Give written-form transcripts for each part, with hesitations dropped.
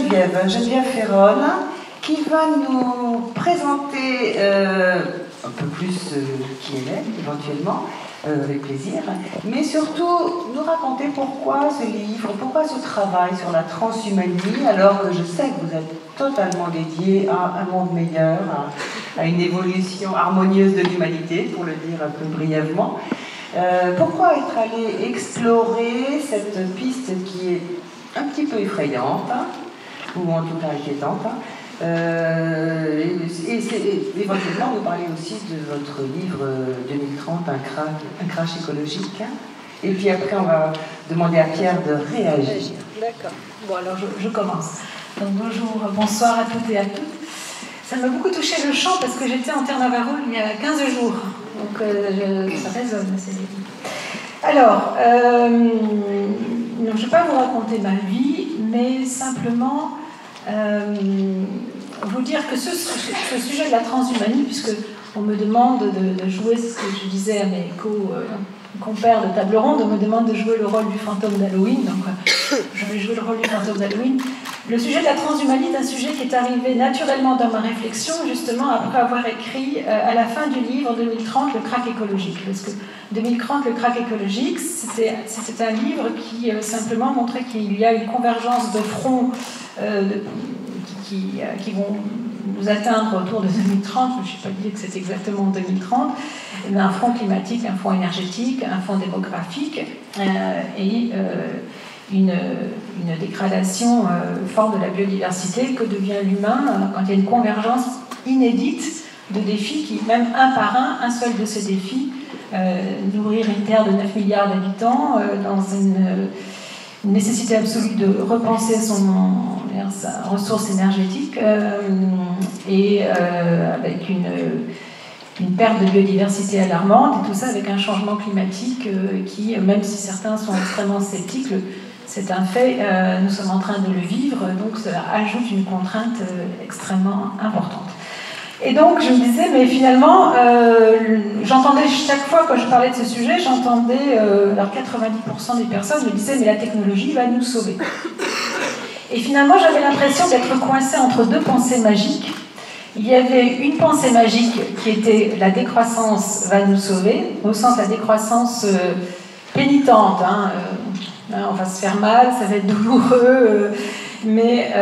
Geneviève Ferron, qui va nous présenter un peu plus qui elle est, éventuellement, avec plaisir, mais surtout nous raconter pourquoi ce livre, pourquoi ce travail sur la transhumanie, alors que je sais que vous êtes totalement dédié à un monde meilleur, à une évolution harmonieuse de l'humanité, pour le dire un peu brièvement. Pourquoi être allé explorer cette piste qui est un petit peu effrayante, ou en tout cas inquiétante, et éventuellement vous parlez aussi de votre livre 2030, un crash écologique, et puis après on va demander à Pierre de réagir. D'accord. Bon, alors je commence. Donc bonjour, bonsoir à toutes et à tous. Ça m'a beaucoup touché le chant parce que j'étais en Terre Navarro il y a 15 jours. Donc ça résonne. Alors, je ne vais pas vous raconter ma vie, mais simplement vous dire que ce sujet de la transhumanie, puisque on me demande de jouer, ce que je disais à mes compères de table ronde, on me demande de jouer le rôle du fantôme d'Halloween, donc je vais jouer le rôle du fantôme d'Halloween. Le sujet de la transhumanie est un sujet qui est arrivé naturellement dans ma réflexion, justement après avoir écrit à la fin du livre 2030, le crack écologique. Parce que 2030, le crack écologique, c'était un livre qui simplement montrait qu'il y a une convergence de fronts qui vont nous atteindre autour de 2030, je ne suis pas dit que c'est exactement 2030, un front climatique, un front énergétique, un front démographique et une dégradation forte de la biodiversité que devient l'humain quand il y a une convergence inédite de défis qui, même un par un seul de ces défis, nourrir une Terre de 9 milliards d'habitants dans une nécessité absolue de repenser sa ressource énergétique et avec une perte de biodiversité alarmante, et tout ça avec un changement climatique qui, même si certains sont extrêmement sceptiques, c'est un fait, nous sommes en train de le vivre, donc cela ajoute une contrainte extrêmement importante. Et donc je me disais, mais finalement, j'entendais chaque fois quand je parlais de ce sujet, j'entendais, alors 90% des personnes me disaient, mais la technologie va nous sauver. Et finalement, j'avais l'impression d'être coincée entre deux pensées magiques. Il y avait une pensée magique qui était la décroissance va nous sauver, au sens la décroissance pénitente. On va se faire mal, ça va être douloureux, mais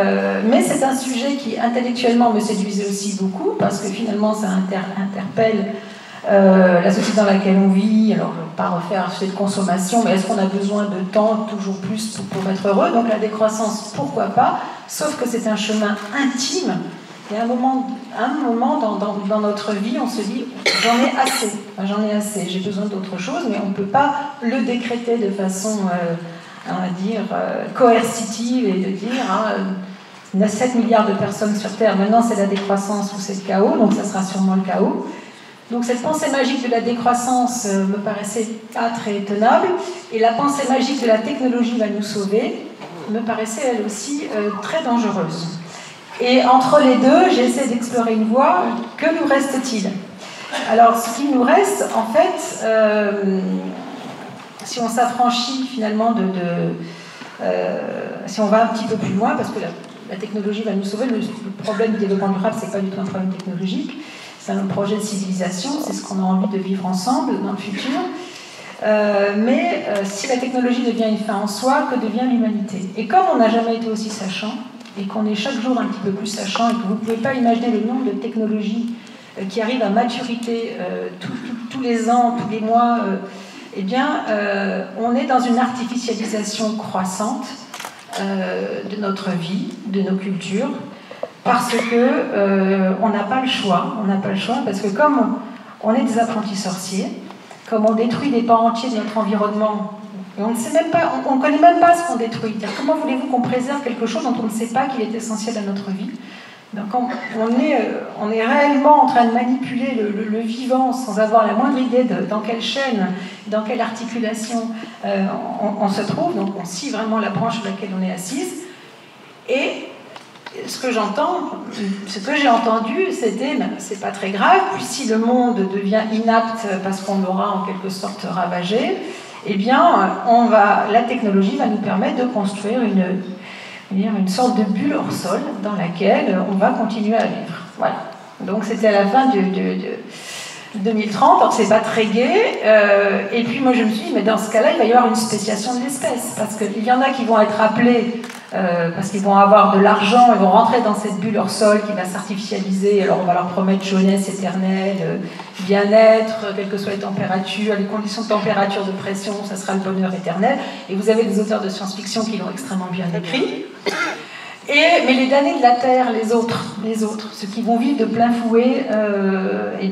c'est un sujet qui intellectuellement me séduisait aussi beaucoup, parce que finalement ça interpelle la société dans laquelle on vit. Alors je ne vais pas refaire un sujet de consommation, mais est-ce qu'on a besoin de temps toujours plus pour être heureux? Donc la décroissance, pourquoi pas, sauf que c'est un chemin intime. Il y a un moment dans notre vie, on se dit j'en ai assez, j'ai besoin d'autre chose, mais on ne peut pas le décréter de façon, on va dire, coercitive et de dire il y a 7 milliards de personnes sur Terre, maintenant c'est la décroissance ou c'est le chaos, donc ça sera sûrement le chaos. Donc cette pensée magique de la décroissance me paraissait pas très tenable, et la pensée magique de la technologie va nous sauver me paraissait elle aussi très dangereuse. Et entre les deux, j'essaie d'explorer une voie. Que nous reste-t-il? Alors, ce qui nous reste, en fait, si on s'affranchit finalement si on va un petit peu plus loin, parce que la technologie va nous sauver, le problème du développement durable, c'est pas du tout un problème technologique, c'est un projet de civilisation, c'est ce qu'on a envie de vivre ensemble dans le futur. Mais si la technologie devient une fin en soi, que devient l'humanité? Et comme on n'a jamais été aussi sachant, et qu'on est chaque jour un petit peu plus sachant, et que vous ne pouvez pas imaginer le nombre de technologies qui arrivent à maturité tous les ans, tous les mois, eh bien, on est dans une artificialisation croissante de notre vie, de nos cultures, parce que on n'a pas le choix. On n'a pas le choix, parce que comme on est des apprentis sorciers, comme on détruit des pans entiers de notre environnement, et on ne sait même pas, on ne connaît même pas ce qu'on détruit. Comment voulez-vous qu'on préserve quelque chose dont on ne sait pas qu'il est essentiel à notre vie? Donc on est réellement en train de manipuler le vivant sans avoir la moindre idée dans quelle chaîne, dans quelle articulation on se trouve. Donc on scie vraiment la branche sur laquelle on est assise. Et ce que j'ai entendu, c'était, c'est pas très grave, puis si le monde devient inapte parce qu'on l'aura en quelque sorte ravagé, eh bien, la technologie va nous permettre de construire c'est-à-dire une sorte de bulle hors sol dans laquelle on va continuer à vivre. Voilà. Donc c'était à la fin de 2030, alors c'est pas très gai, et puis moi je me suis dit, mais dans ce cas-là, il va y avoir une spéciation de l'espèce, parce qu'il y en a qui vont être appelés, parce qu'ils vont avoir de l'argent, ils vont rentrer dans cette bulle hors sol qui va s'artificialiser, alors on va leur promettre jeunesse éternelle, bien-être, quelles que soient les températures, les conditions de température, de pression, ça sera le bonheur éternel, et vous avez des auteurs de science-fiction qui l'ont extrêmement bien écrit. Mais les damnés de la Terre, les autres, ceux qui vont vivre de plein fouet, on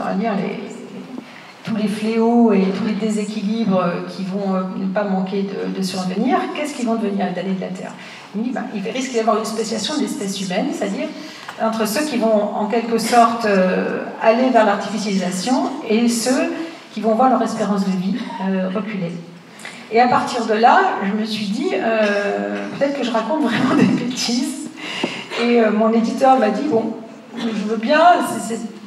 va dire tous les fléaux et tous les déséquilibres qui vont ne pas manquer de survenir, qu'est-ce qu'ils vont devenir les damnés de la Terre? Il risque d'y avoir une spéciation de l'espèce humaine, c'est-à-dire entre ceux qui vont en quelque sorte aller vers l'artificialisation et ceux qui vont voir leur espérance de vie reculer. Et à partir de là, je me suis dit, peut-être que je raconte vraiment des bêtises. Et mon éditeur m'a dit, bon, je veux bien,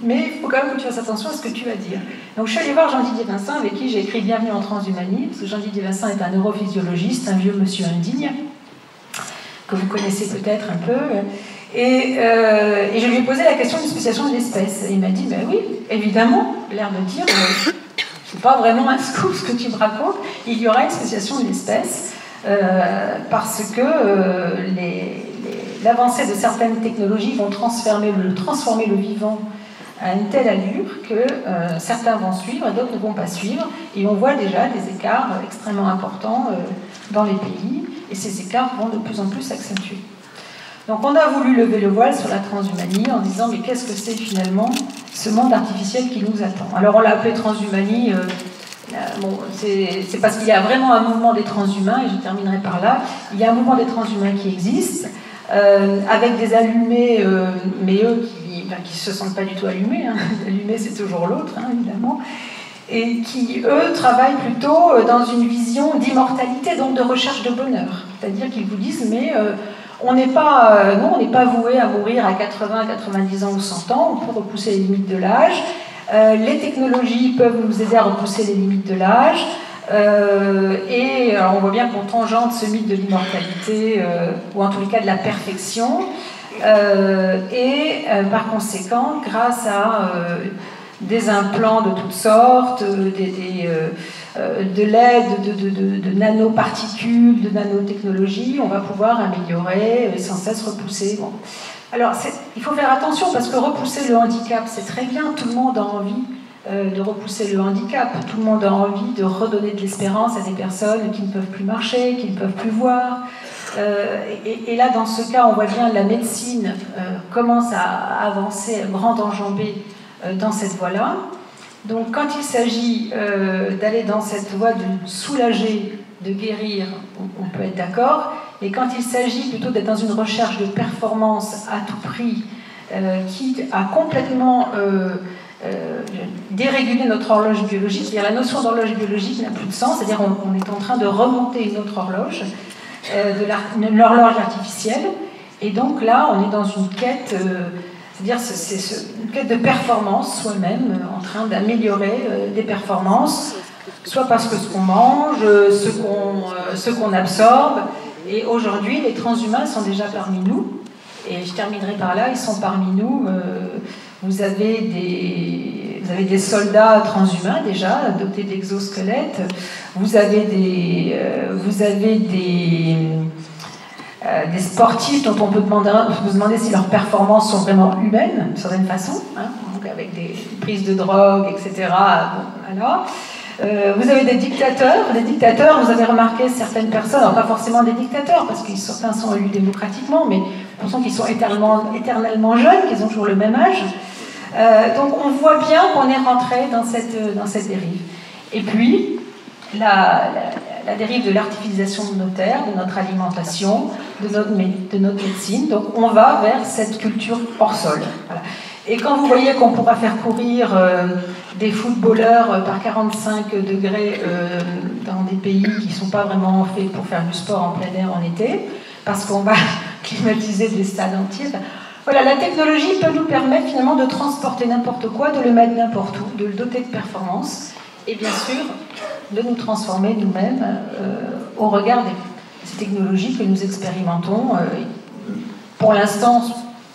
mais il faut quand même que tu fasses attention à ce que tu vas dire. Donc je suis allée voir Jean-Didier Vincent, avec qui j'ai écrit Bienvenue en Transhumanie, parce que Jean-Didier Vincent est un neurophysiologiste, un vieux monsieur indigne, que vous connaissez peut-être un peu. Et je lui ai posé la question d'une spéciation de l'espèce. Et il m'a dit, ben oui, évidemment, l'air de dire... c'est pas vraiment un scoop ce que tu me racontes, il y aura une spéciation de l'espèce parce que l'avancée de certaines technologies vont transformer le vivant à une telle allure que certains vont suivre et d'autres ne vont pas suivre, et on voit déjà des écarts extrêmement importants dans les pays, et ces écarts vont de plus en plus s'accentuer. Donc on a voulu lever le voile sur la transhumanie en disant, mais qu'est-ce que c'est finalement ce monde artificiel qui nous attend? Alors on l'a appelé transhumanie, c'est parce qu'il y a vraiment un mouvement des transhumains, et je terminerai par là. Il y a un mouvement des transhumains qui existe, avec des allumés, mais eux qui ne se sentent pas du tout allumés, hein. Allumés c'est toujours l'autre, hein, évidemment, et qui, eux, travaillent plutôt dans une vision d'immortalité, donc de recherche de bonheur. C'est-à-dire qu'ils vous disent, mais... on n'est pas voué à mourir à 80, 90 ans ou 100 ans, on peut repousser les limites de l'âge. Les technologies peuvent nous aider à repousser les limites de l'âge. Et on voit bien qu'on tangente ce mythe de l'immortalité, ou en tous les cas de la perfection. Par conséquent, grâce à des implants de toutes sortes, de l'aide de nanoparticules, de nanotechnologies, on va pouvoir améliorer et sans cesse repousser. Bon. Alors, il faut faire attention parce que repousser le handicap, c'est très bien, tout le monde a envie de repousser le handicap, tout le monde a envie de redonner de l'espérance à des personnes qui ne peuvent plus marcher, qui ne peuvent plus voir. Et là, dans ce cas, on voit bien que la médecine commence à avancer, à grande enjambée dans cette voie-là. Donc quand il s'agit d'aller dans cette voie de soulager, de guérir, on peut être d'accord, mais quand il s'agit plutôt d'être dans une recherche de performance à tout prix, qui a complètement dérégulé notre horloge biologique, c'est-à-dire la notion d'horloge biologique n'a plus de sens, c'est-à-dire on est en train de remonter une autre horloge, l'horloge artificielle, et donc là on est dans une quête... c'est-à-dire c'est une quête de performance soi-même, en train d'améliorer des performances, soit parce que ce qu'on mange, ce qu'on absorbe. Et aujourd'hui, les transhumains sont déjà parmi nous. Et je terminerai par là, ils sont parmi nous. Vous avez des soldats transhumains déjà, dotés d'exosquelettes. Vous avez des sportifs dont on peut vous demander si leurs performances sont vraiment humaines, d'une certaine façon, hein, donc avec des prises de drogue, etc. Bon, voilà. Vous avez des dictateurs. Les dictateurs, vous avez remarqué certaines personnes, alors pas forcément des dictateurs, parce que certains sont élus démocratiquement, mais on sent qu'ils sont éternellement jeunes, qu'ils ont toujours le même âge. Donc on voit bien qu'on est rentré dans cette dérive. Et puis, la dérive de l'artificialisation de nos terres, de notre alimentation, de notre médecine. Donc on va vers cette culture hors sol. Voilà. Et quand vous voyez qu'on pourra faire courir des footballeurs par 45 degrés dans des pays qui ne sont pas vraiment faits pour faire du sport en plein air en été, parce qu'on va climatiser des stades entiers, voilà, la technologie peut nous permettre finalement de transporter n'importe quoi, de le mettre n'importe où, de le doter de performance, et bien sûr de nous transformer nous-mêmes au regard ces technologies que nous expérimentons, pour l'instant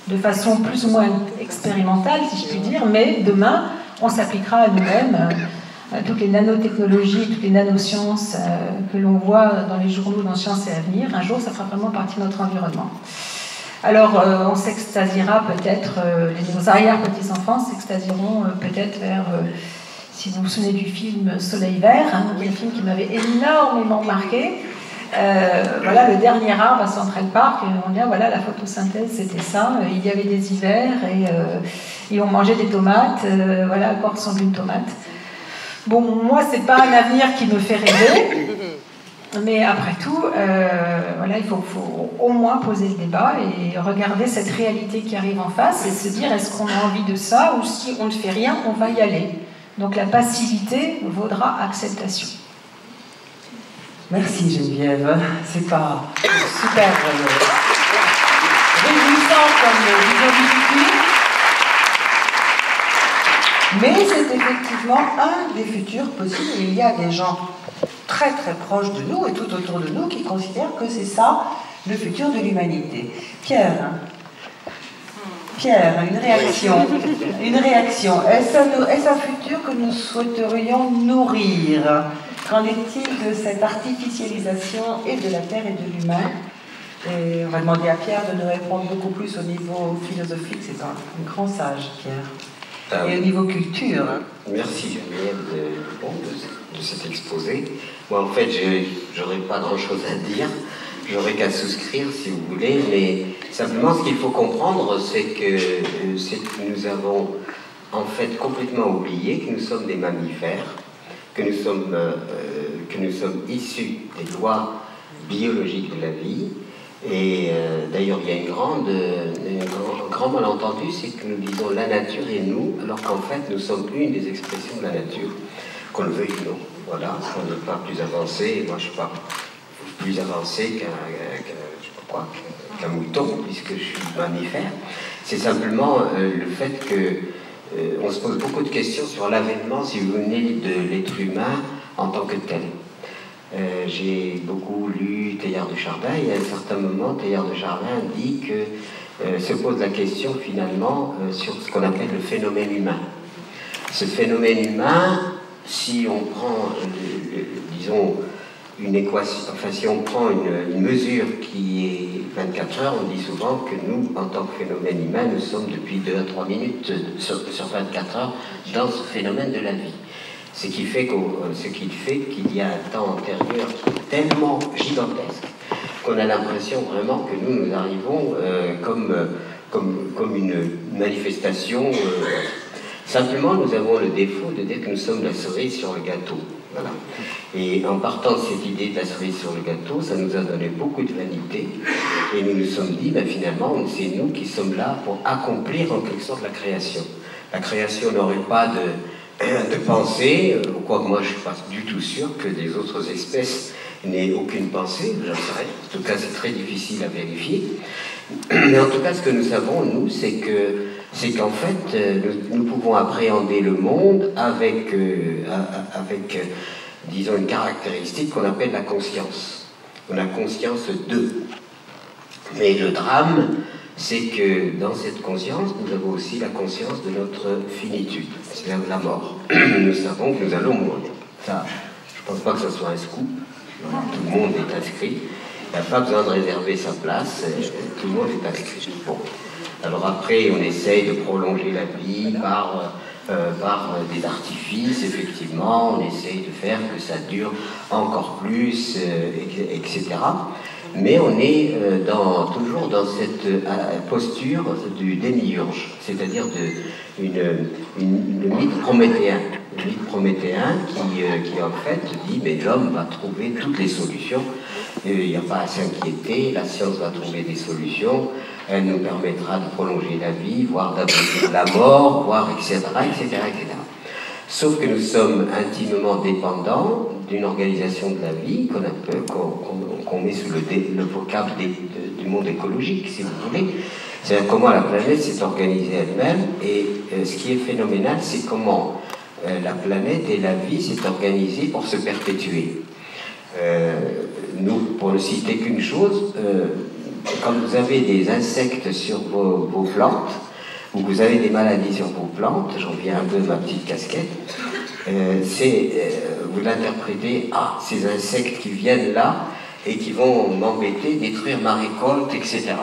de façon plus ou moins expérimentale, si je puis dire, mais demain, on s'appliquera à nous-mêmes. Toutes les nanotechnologies, toutes les nanosciences que l'on voit dans les journaux dans Sciences et Avenir, un jour, ça fera vraiment partie de notre environnement. Alors, on s'extasiera peut-être, nos arrière-petits-enfants s'extasieront peut-être vers, si vous vous souvenez du film Soleil Vert, un film qui m'avait énormément marqué. Voilà, le dernier arbre à Central Park, on dit, voilà, la photosynthèse, c'était ça. Il y avait des hivers et on mangeait des tomates. Voilà à quoi ressemble une tomate. Bon, moi, c'est pas un avenir qui me fait rêver, mais après tout, voilà, il faut au moins poser le débat et regarder cette réalité qui arrive en face et se dire, est-ce qu'on a envie de ça ou si on ne fait rien, on va y aller. Donc la passivité vaudra acceptation. Merci Geneviève, c'est pas super réjouissant comme vision du futur, mais c'est effectivement un des futurs possibles. Il y a des gens très très proches de nous et tout autour de nous qui considèrent que c'est ça le futur de l'humanité. Pierre, une réaction. Est-ce un futur que nous souhaiterions nourrir? Qu'en est-il de cette artificialisation et de la Terre et de l'humain? Et on va demander à Pierre de nous répondre beaucoup plus au niveau philosophique, c'est un grand sage, Pierre. Et au niveau culture. Merci Geneviève de cet exposé. Moi en fait, j'aurais pas grand-chose à dire, j'aurais qu'à souscrire si vous voulez, mais simplement ce qu'il faut comprendre, c'est que nous avons en fait complètement oublié que nous sommes des mammifères, que nous sommes issus des lois biologiques de la vie. Et d'ailleurs, il y a un grand malentendu, c'est que nous disons la nature et nous, alors qu'en fait, nous sommes une des expressions de la nature, qu'on le veuille ou non. Voilà, on n'est pas plus avancé, moi je ne suis pas plus avancé qu'un mouton, puisque je suis mammifère. C'est simplement le fait que on se pose beaucoup de questions sur l'avènement, si vous venez, de l'être humain en tant que tel. J'ai beaucoup lu Teilhard de Chardin et à un certain moment, Teilhard de Chardin dit que se pose la question finalement sur ce qu'on appelle le phénomène humain. Ce phénomène humain, si on prend, disons, une équation, enfin si on prend une mesure qui est 24 heures, on dit souvent que nous, en tant que phénomène humain, nous sommes depuis 2 à 3 minutes sur 24 heures dans ce phénomène de la vie. Ce qui fait qu'il y a un temps antérieur qui est tellement gigantesque qu'on a l'impression vraiment que nous arrivons comme une manifestation. Simplement, nous avons le défaut de dire que nous sommes la cerise sur le gâteau. Voilà. Et en partant de cette idée de la cerise sur le gâteau, ça nous a donné beaucoup de vanité. Et nous nous sommes dit, ben, finalement, c'est nous qui sommes là pour accomplir en quelque sorte la création. La création n'aurait pas de pensée, quoique moi je ne suis pas du tout sûr que des autres espèces n'aient aucune pensée, j'en sais rien. En tout cas c'est très difficile à vérifier. Mais en tout cas ce que nous savons, nous, c'est qu'en fait nous pouvons appréhender le monde avec disons une caractéristique qu'on appelle la conscience. On a conscience d'eux. Mais le drame, c'est que dans cette conscience, nous avons aussi la conscience de notre finitude, c'est-à-dire de la mort. Nous savons que nous allons mourir. Ça, je ne pense pas que ce soit un scoop. Tout le monde est inscrit. Il n'y a pas besoin de réserver sa place. Tout le monde est inscrit. Bon. Alors après, on essaye de prolonger la vie par des artifices, effectivement. On essaye de faire que ça dure encore plus, etc. Mais on est toujours dans cette posture du démiurge, c'est-à-dire le mythe prométhéen. Le mythe prométhéen qui en fait dit mais l'homme va trouver toutes les solutions, il n'y a pas à s'inquiéter, la science va trouver des solutions, elle nous permettra de prolonger la vie, voire d'abolir la mort, voire etc., etc., etc. Sauf que nous sommes intimement dépendants d'une organisation de la vie qu'on met sous le vocable du monde écologique, si vous voulez. C'est comment la planète s'est organisée elle-même, et ce qui est phénoménal, c'est comment la planète et la vie s'est organisée pour se perpétuer. nous, pour ne citer qu'une chose, quand vous avez des insectes sur vos plantes, ou vous avez des maladies sur vos plantes, j'en viens un peu de ma petite casquette, vous l'interprétez, ces insectes qui viennent là et qui vont m'embêter, détruire ma récolte, etc.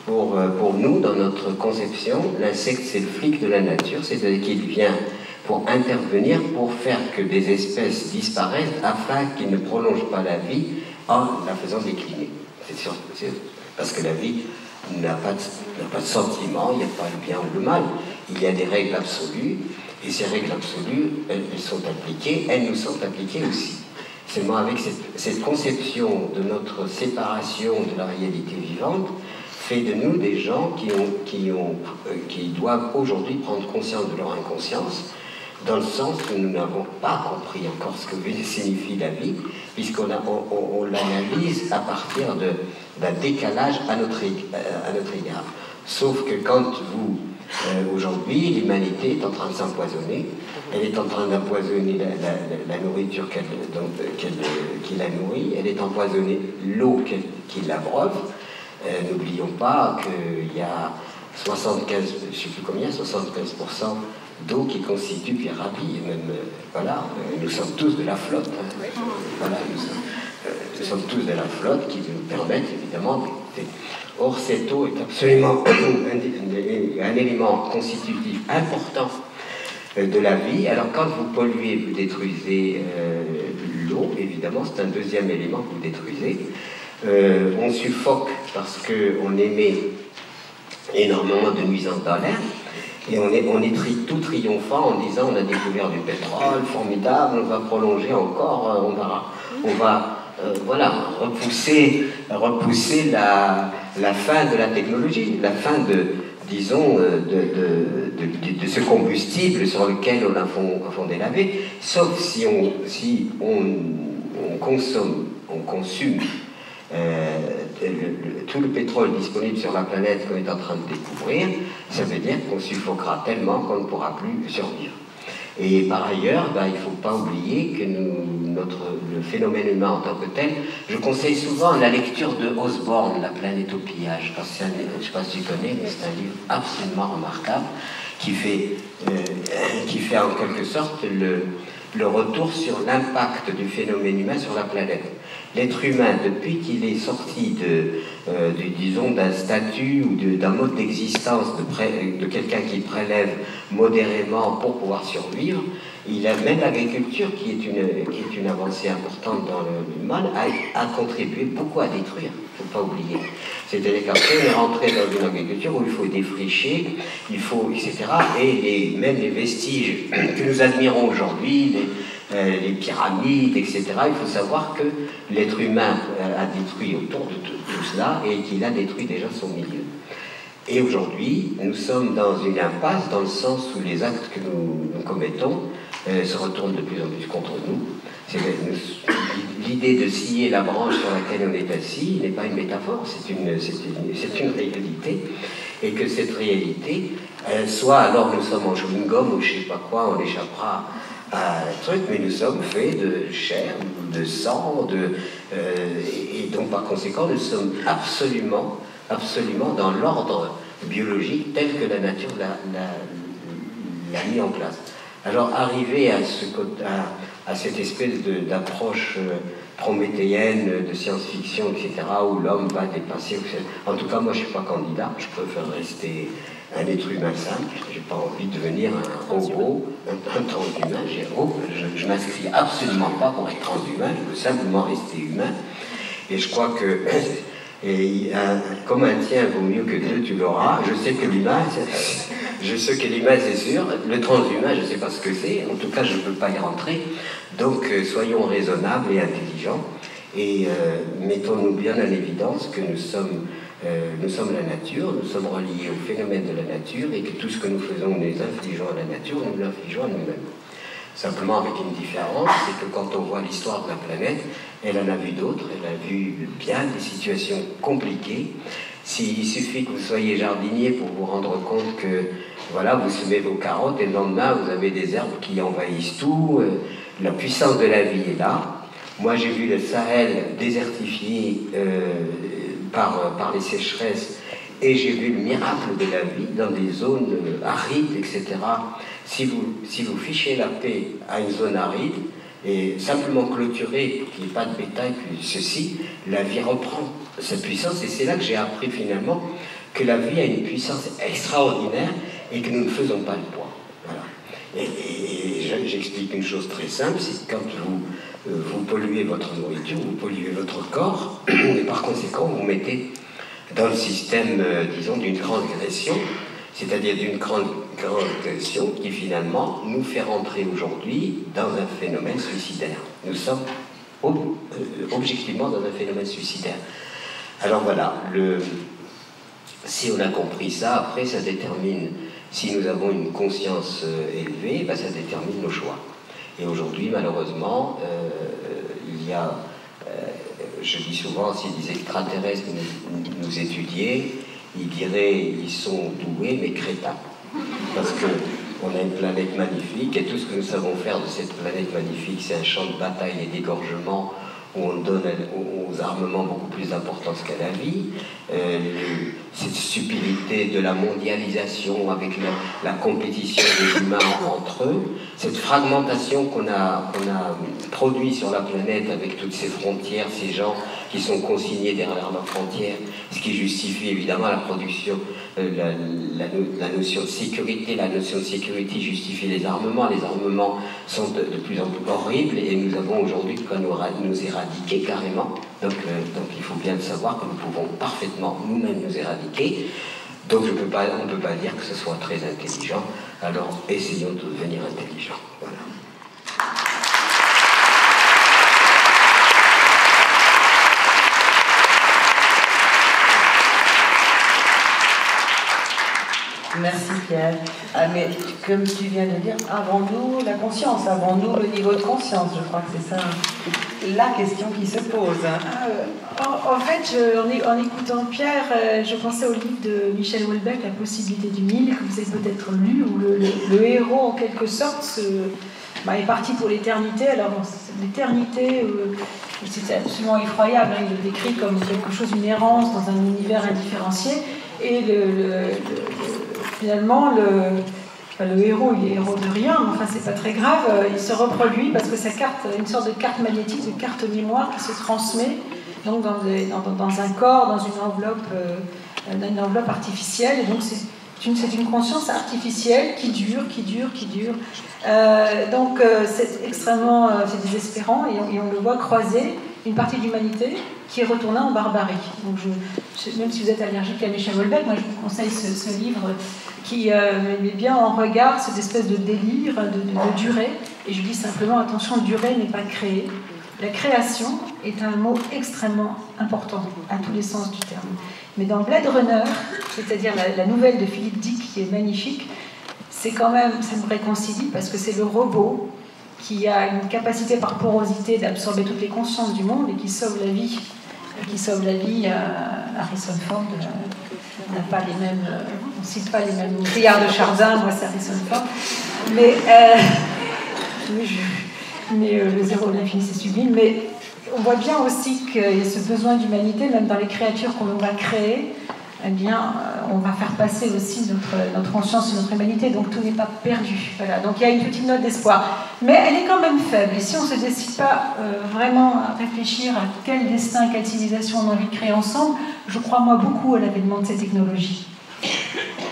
Pour nous, dans notre conception, l'insecte c'est le flic de la nature, c'est-à-dire qu'il vient pour intervenir, pour faire que des espèces disparaissent afin qu'ils ne prolongent pas la vie en la faisant décliner. C'est sûr, parce que la vie n'a pas de sentiment, il n'y a pas le bien ou le mal, il y a des règles absolues, et ces règles absolues, elles sont appliquées, elles nous sont appliquées aussi. Seulement avec cette conception de notre séparation de la réalité vivante, fait de nous des gens qui doivent aujourd'hui prendre conscience de leur inconscience, dans le sens où nous n'avons pas compris encore ce que signifie la vie, puisqu'on l'analyse à partir d'un décalage à notre égard. Sauf que quand aujourd'hui, l'humanité est en train de s'empoisonner, elle est en train d'empoisonner la nourriture qui la nourrit, elle est empoisonnée l'eau qui l'abreuve. N'oublions pas qu'il y a 75, je ne sais plus combien, 75% d'eau qui constitue Pierre Rabhi, et même, voilà, nous sommes tous de la flotte. Voilà, nous sommes tous de la flotte qui nous permettent évidemment. Or, cette eau est absolument un élément constitutif important de la vie. Alors, quand vous polluez, vous détruisez l'eau, évidemment, c'est un deuxième élément que vous détruisez. On suffoque parce qu'on émet énormément de nuisances dans l'air. Et on est tout triomphant en disant on a découvert du pétrole, formidable, on va prolonger encore, on va repousser la fin de la technologie, la fin de ce combustible sur lequel on a fondé la vie, sauf si on consume tout le pétrole disponible sur la planète qu'on est en train de découvrir, ça veut dire qu'on suffoquera tellement qu'on ne pourra plus survivre. Et par ailleurs, il ne faut pas oublier que le phénomène humain en tant que tel, je conseille souvent la lecture de Osborne, La planète au pillage. Je ne sais pas si tu connais, mais c'est un livre absolument remarquable qui fait en quelque sorte le retour sur l'impact du phénomène humain sur la planète. L'être humain, depuis qu'il est sorti disons, d'un statut ou d'un mode d'existence de quelqu'un qui prélève modérément pour pouvoir survivre, il a même l'agriculture, qui est une avancée importante dans le mal, a contribué beaucoup à détruire, il ne faut pas oublier. C'est-à-dire qu'après, on est rentré dans une agriculture où il faut défricher, etc. Et même les vestiges que nous admirons aujourd'hui, les pyramides, etc. Il faut savoir que l'être humain a détruit autour de tout cela et qu'il a détruit déjà son milieu. Et aujourd'hui, nous sommes dans une impasse dans le sens où les actes que nous commettons se retournent de plus en plus contre nous. L'idée de scier la branche sur laquelle on est assis n'est pas une métaphore, c'est une réalité. Et que cette réalité, soit alors nous sommes en chewing-gum ou je ne sais pas quoi, on échappera à un truc, mais nous sommes faits de chair, de sang, et donc par conséquent nous sommes absolument dans l'ordre biologique tel que la nature l'a mis en place. Alors arriver à cette espèce d'approche prométhéenne de science-fiction, etc., où l'homme va dépasser... En tout cas, moi je ne suis pas candidat, je préfère rester un être humain simple, je n'ai pas envie de devenir un robot, un transhumain, je ne m'inscris absolument pas pour être transhumain, je veux simplement rester humain, et je crois que comme un tien vaut mieux que deux, tu l'auras. Je sais que l'humain, c'est sûr, le transhumain, je ne sais pas ce que c'est, en tout cas je ne peux pas y rentrer, donc soyons raisonnables et intelligents, et mettons-nous bien en évidence que nous sommes la nature, nous sommes reliés au phénomène de la nature et que tout ce que nous faisons, nous infligeons à la nature, nous l'infligeons à nous-mêmes. Simplement avec une différence, c'est que quand on voit l'histoire de la planète, elle en a vu d'autres, elle a vu bien des situations compliquées. Il suffit que vous soyez jardinier pour vous rendre compte que voilà, vous semez vos carottes et le lendemain vous avez des herbes qui envahissent tout, la puissance de la vie est là. Moi, j'ai vu le Sahel désertifié par les sécheresses, et j'ai vu le miracle de la vie dans des zones arides, etc. Si vous fichez la paix à une zone aride, et simplement clôturer, qu'il n'y ait pas de bétail, puis ceci, la vie reprend sa puissance, et c'est là que j'ai appris finalement que la vie a une puissance extraordinaire et que nous ne faisons pas le poids. Voilà. Et j'explique une chose très simple, c'est que quand vous polluez votre nourriture, vous polluez votre corps, et par conséquent, vous mettez dans le système, disons, d'une transgression, c'est-à-dire d'une transgression qui finalement nous fait rentrer aujourd'hui dans un phénomène suicidaire. Nous sommes objectivement dans un phénomène suicidaire. Alors voilà, si on a compris ça, après ça détermine, si nous avons une conscience élevée, ben, ça détermine nos choix. Et aujourd'hui, malheureusement, il y a, je dis souvent, si des extraterrestres nous étudiaient, ils diraient ils sont doués mais crétins. Parce qu'on a une planète magnifique et tout ce que nous savons faire de cette planète magnifique, c'est un champ de bataille et d'égorgement où on donne aux armements beaucoup plus d'importance qu'à la vie. Cette stupidité de la mondialisation avec la compétition des humains entre eux, cette fragmentation qu'on a produit sur la planète avec toutes ces frontières, ces gens qui sont consignés derrière leurs frontières, ce qui justifie évidemment la production, la notion de sécurité. La notion de sécurité justifie les armements sont de plus en plus horribles et nous avons aujourd'hui de quoi nous éradiquer carrément. Donc il faut bien le savoir que nous pouvons parfaitement nous-mêmes nous éradiquer. Donc on ne peut pas dire que ce soit très intelligent. Alors essayons de devenir intelligents. Voilà. Merci Pierre. Ah, mais comme tu viens de dire, avons-nous la conscience, avons-nous le niveau de conscience? Je crois que c'est ça la question qui se pose. En fait, en écoutant Pierre, je pensais au livre de Michel Houellebecq, La possibilité du mille, que vous avez peut-être lu, où le héros, en quelque sorte, est parti pour l'éternité. Alors, l'éternité, c'est absolument effroyable, hein, il le décrit comme quelque chose, une errance dans un univers indifférencié. Et finalement, le héros, il est héros de rien, mais enfin, c'est pas très grave. Il se reproduit parce que sa carte, une sorte de carte magnétique, de carte mémoire qui se transmet donc dans un corps, dans une enveloppe artificielle. Et donc, c'est une conscience artificielle qui dure. C'est extrêmement désespérant et on le voit croiser une partie de l'humanité qui est retournée en barbarie. Donc même si vous êtes allergique à Michel Houellebecq, moi je vous conseille ce livre qui met bien en regard cette espèce de délire de durée. Et je dis simplement, attention, durée n'est pas créée. La création est un mot extrêmement important à tous les sens du terme. Mais dans Blade Runner, c'est-à-dire la nouvelle de Philippe Dick qui est magnifique, c'est quand même, ça me réconcilie parce que c'est le robot qui a une capacité par porosité d'absorber toutes les consciences du monde et qui sauve la vie. Harrison Ford n'a pas les mêmes, on ne cite pas les mêmes criards de Chardin, moi c'est Harrison Ford, mais le zéro de l'infini c'est sublime, mais on voit bien aussi qu'il y a ce besoin d'humanité, même dans les créatures qu'on va créer, eh bien, on va faire passer aussi notre conscience et notre humanité, donc tout n'est pas perdu. Voilà. Donc il y a une petite note d'espoir, mais elle est quand même faible. Et si on ne se décide pas vraiment à réfléchir à quel destin, quelle civilisation on a envie de créer ensemble, je crois moi beaucoup à l'avènement de ces technologies.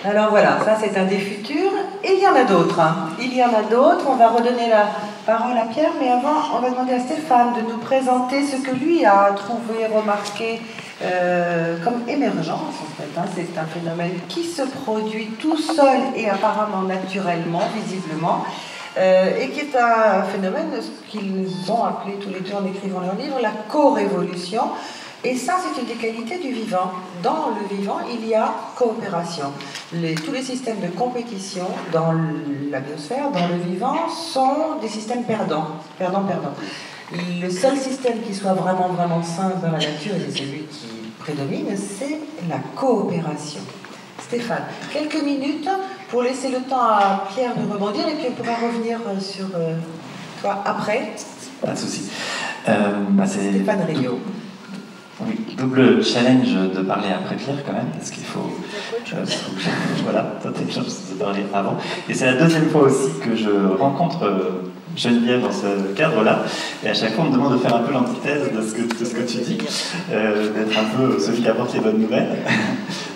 Alors voilà, ça c'est un des futurs, et il y en a d'autres. Il y en a d'autres, on va redonner la parole à Pierre, mais avant, on va demander à Stéphane de nous présenter ce que lui a trouvé, remarqué comme émergence, en fait. C'est un phénomène qui se produit tout seul et apparemment naturellement, visiblement, et qui est un phénomène, ce qu'ils ont appelé tous les deux en écrivant leur livre, la co-révolution. Et ça, c'est une des qualités du vivant. Dans le vivant, il y a coopération. Tous les systèmes de compétition dans la biosphère, dans le vivant, sont des systèmes perdants. Perdants. Le seul système qui soit vraiment, vraiment sain dans la nature, et c'est celui qui prédomine, c'est la coopération. Stéphane, quelques minutes pour laisser le temps à Pierre de rebondir, et puis on pourra revenir sur toi après. Pas de souci. C'est Stéphane Rio. Oui, double challenge de parler après Pierre quand même, parce qu'il faut... voilà, tenter une chance de parler avant. Et c'est la deuxième fois aussi que je rencontre Geneviève dans ce cadre-là, et à chaque fois on me demande de faire un peu l'antithèse de ce que tu dis, d'être un peu celui qui apporte les bonnes nouvelles.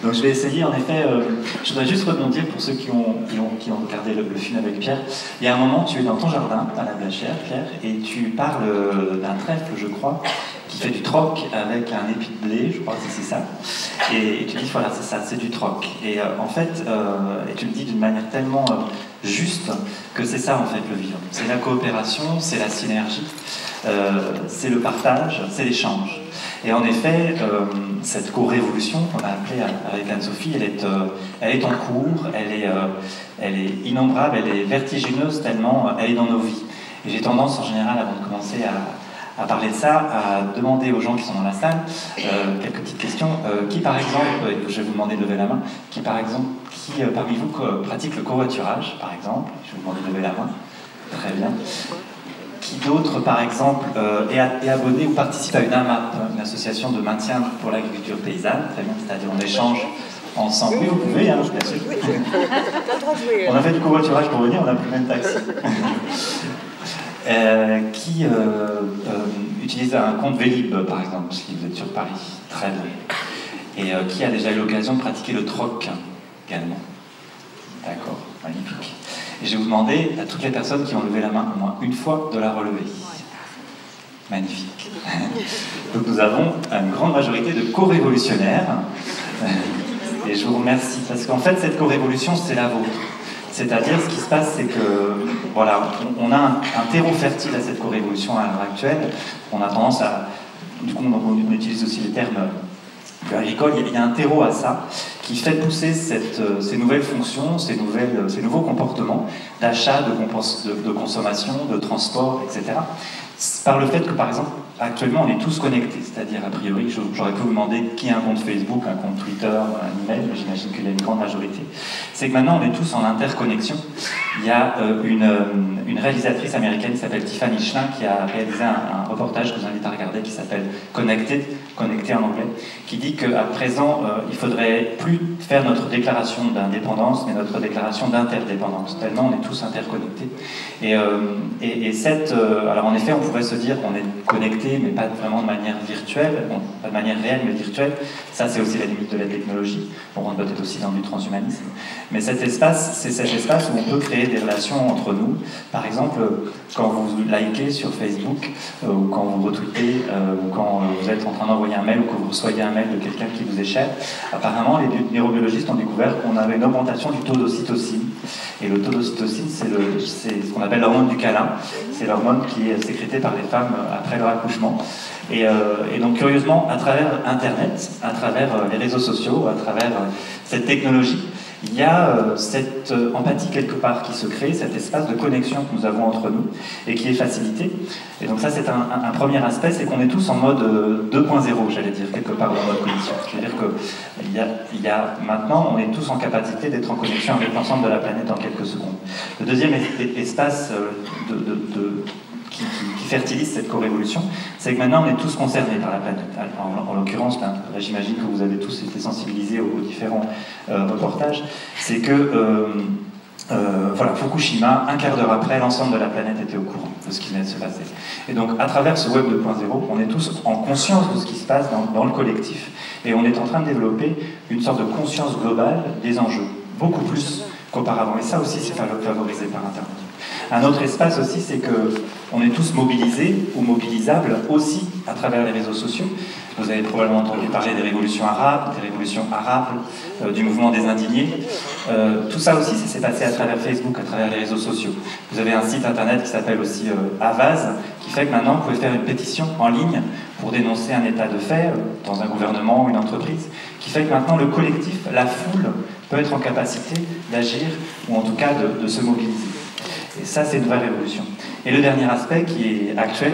Donc je vais essayer, en effet, je voudrais juste rebondir pour ceux qui ont regardé le film avec Pierre. Il y a un moment, tu es dans ton jardin, à la Blachère, Pierre, et tu parles d'un trèfle, je crois, qui fait du troc avec un épi de blé, je crois que c'est ça. Et tu dis, voilà, c'est ça, c'est du troc. Et en fait, et tu le dis d'une manière tellement juste que c'est ça, en fait, le vivre. C'est la coopération, c'est la synergie, c'est le partage, c'est l'échange. Et en effet, cette co-révolution qu'on a appelée avec Anne-Sophie, elle est en cours, elle est innombrable, elle est vertigineuse tellement elle est dans nos vies. Et j'ai tendance, en général, avant de commencer à parler de ça, à demander aux gens qui sont dans la salle quelques petites questions. Qui, par exemple, et je vais vous demander de lever la main, qui parmi vous pratique le covoiturage, par exemple? Je vais vous demander de lever la main. Très bien. Qui d'autre, par exemple, est abonné ou participe à une AMAP, une association de maintien pour l'agriculture paysanne? Très bien, c'est-à-dire on échange ensemble. Oui, vous pouvez, hein, bien sûr. On a fait du covoiturage pour venir, on n'a plus même taxi. Qui utilise un compte Vélib, par exemple, si vous êtes sur Paris. Très bien. Et qui a déjà eu l'occasion de pratiquer le troc également? D'accord, magnifique. Et je vais vous demander à toutes les personnes qui ont levé la main au moins une fois de la relever. Magnifique. Donc nous avons une grande majorité de co-révolutionnaires. Et je vous remercie, parce qu'en fait, cette co-révolution, c'est la vôtre. C'est-à-dire, ce qui se passe, c'est que, voilà, on a un terreau fertile à cette co-révolution à l'heure actuelle. On a tendance à... Du coup, on utilise aussi les termes agricoles. Il y a un terreau à ça qui fait pousser ces nouvelles fonctions, ces nouveaux comportements d'achat, de consommation, de transport, etc. Par le fait que, par exemple, actuellement, on est tous connectés. C'est-à-dire, a priori, j'aurais pu vous demander qui a un compte Facebook, un compte Twitter, un email, mais j'imagine qu'il y a une grande majorité. C'est que maintenant, on est tous en interconnexion. Il y a une réalisatrice américaine qui s'appelle Tiffany Shlin qui a réalisé un reportage que je vous invite à regarder qui s'appelle Connected, connecté en anglais, qui dit qu'à présent, il faudrait plus faire notre déclaration d'indépendance, mais notre déclaration d'interdépendance. Tellement on est tous interconnectés. Alors en effet, on pourrait se dire qu'on est connecté, mais pas vraiment de manière virtuelle, bon, pas de manière réelle, mais virtuelle. Ça, c'est aussi la limite de la technologie. On rentre peut-être aussi dans du transhumanisme. Mais cet espace, c'est cet espace où on peut créer des relations entre nous. Par exemple, quand vous likez sur Facebook, ou quand vous retweetez, ou quand vous êtes en train d'envoyer un mail, ou que vous reçoyez un mail de quelqu'un qui vous est cher, apparemment, les neurobiologistes ont découvert qu'on avait une augmentation du taux d'ocytocine. Et le taux d'ocytocine, c'est ce qu'on appelle l'hormone du câlin. C'est l'hormone qui est sécrétée par les femmes après leur accouchement. Et donc, curieusement, à travers Internet, à travers les réseaux sociaux, à travers cette technologie, il y a cette empathie quelque part qui se crée, cet espace de connexion que nous avons entre nous et qui est facilité. Et donc ça, c'est un premier aspect, c'est qu'on est tous en mode 2.0, j'allais dire, quelque part dans notre connexion. C'est-à-dire qu'il y a maintenant, on est tous en capacité d'être en connexion avec l'ensemble de la planète en quelques secondes. Le deuxième espace qui fertilise cette co-révolution, c'est que maintenant on est tous concernés par la planète. En l'occurrence, là, j'imagine que vous avez tous été sensibilisés aux différents reportages, c'est que voilà, Fukushima, un quart d'heure après, l'ensemble de la planète était au courant de ce qui venait de se passer. Et donc, à travers ce Web 2.0, on est tous en conscience de ce qui se passe dans le collectif. Et on est en train de développer une sorte de conscience globale des enjeux, beaucoup plus qu'auparavant. Et ça aussi, c'est favorisé par Internet. Un autre espace aussi, c'est qu'on est tous mobilisés ou mobilisables aussi à travers les réseaux sociaux. Vous avez probablement entendu parler des révolutions arabes, du mouvement des indignés. Tout ça aussi, ça s'est passé à travers Facebook, à travers les réseaux sociaux. Vous avez un site internet qui s'appelle aussi Avaz, qui fait que maintenant, vous pouvez faire une pétition en ligne pour dénoncer un état de fait dans un gouvernement ou une entreprise, qui fait que maintenant, le collectif, la foule, peut être en capacité d'agir, ou en tout cas de se mobiliser. Et ça, c'est une vraie révolution. Et le dernier aspect qui est actuel,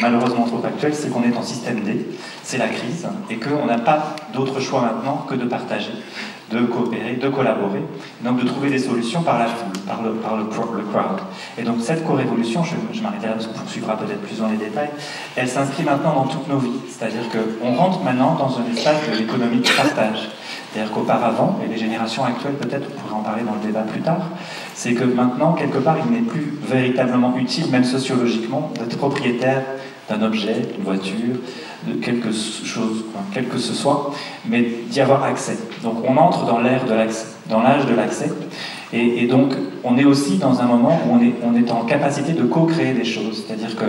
malheureusement trop actuel, c'est qu'on est en système D, c'est la crise, et qu'on n'a pas d'autre choix maintenant que de partager. de coopérer, de collaborer, donc de trouver des solutions par la foule, par le crowd. Et donc cette co-révolution, je m'arrêterai là parce qu'on poursuivra peut-être plus dans les détails, elle s'inscrit maintenant dans toutes nos vies. C'est-à-dire qu'on rentre maintenant dans un espace de l'économie de partage. C'est-à-dire qu'auparavant, et les générations actuelles peut-être, on pourrait en parler dans le débat plus tard, c'est que maintenant, quelque part, il n'est plus véritablement utile, même sociologiquement, d'être propriétaire d'un objet, d'une voiture, de quelque chose, quel que ce soit, mais d'y avoir accès. Donc on entre dans l'ère de l'accès, dans l'âge de l'accès, et donc on est aussi dans un moment où on est en capacité de co-créer des choses, c'est-à-dire que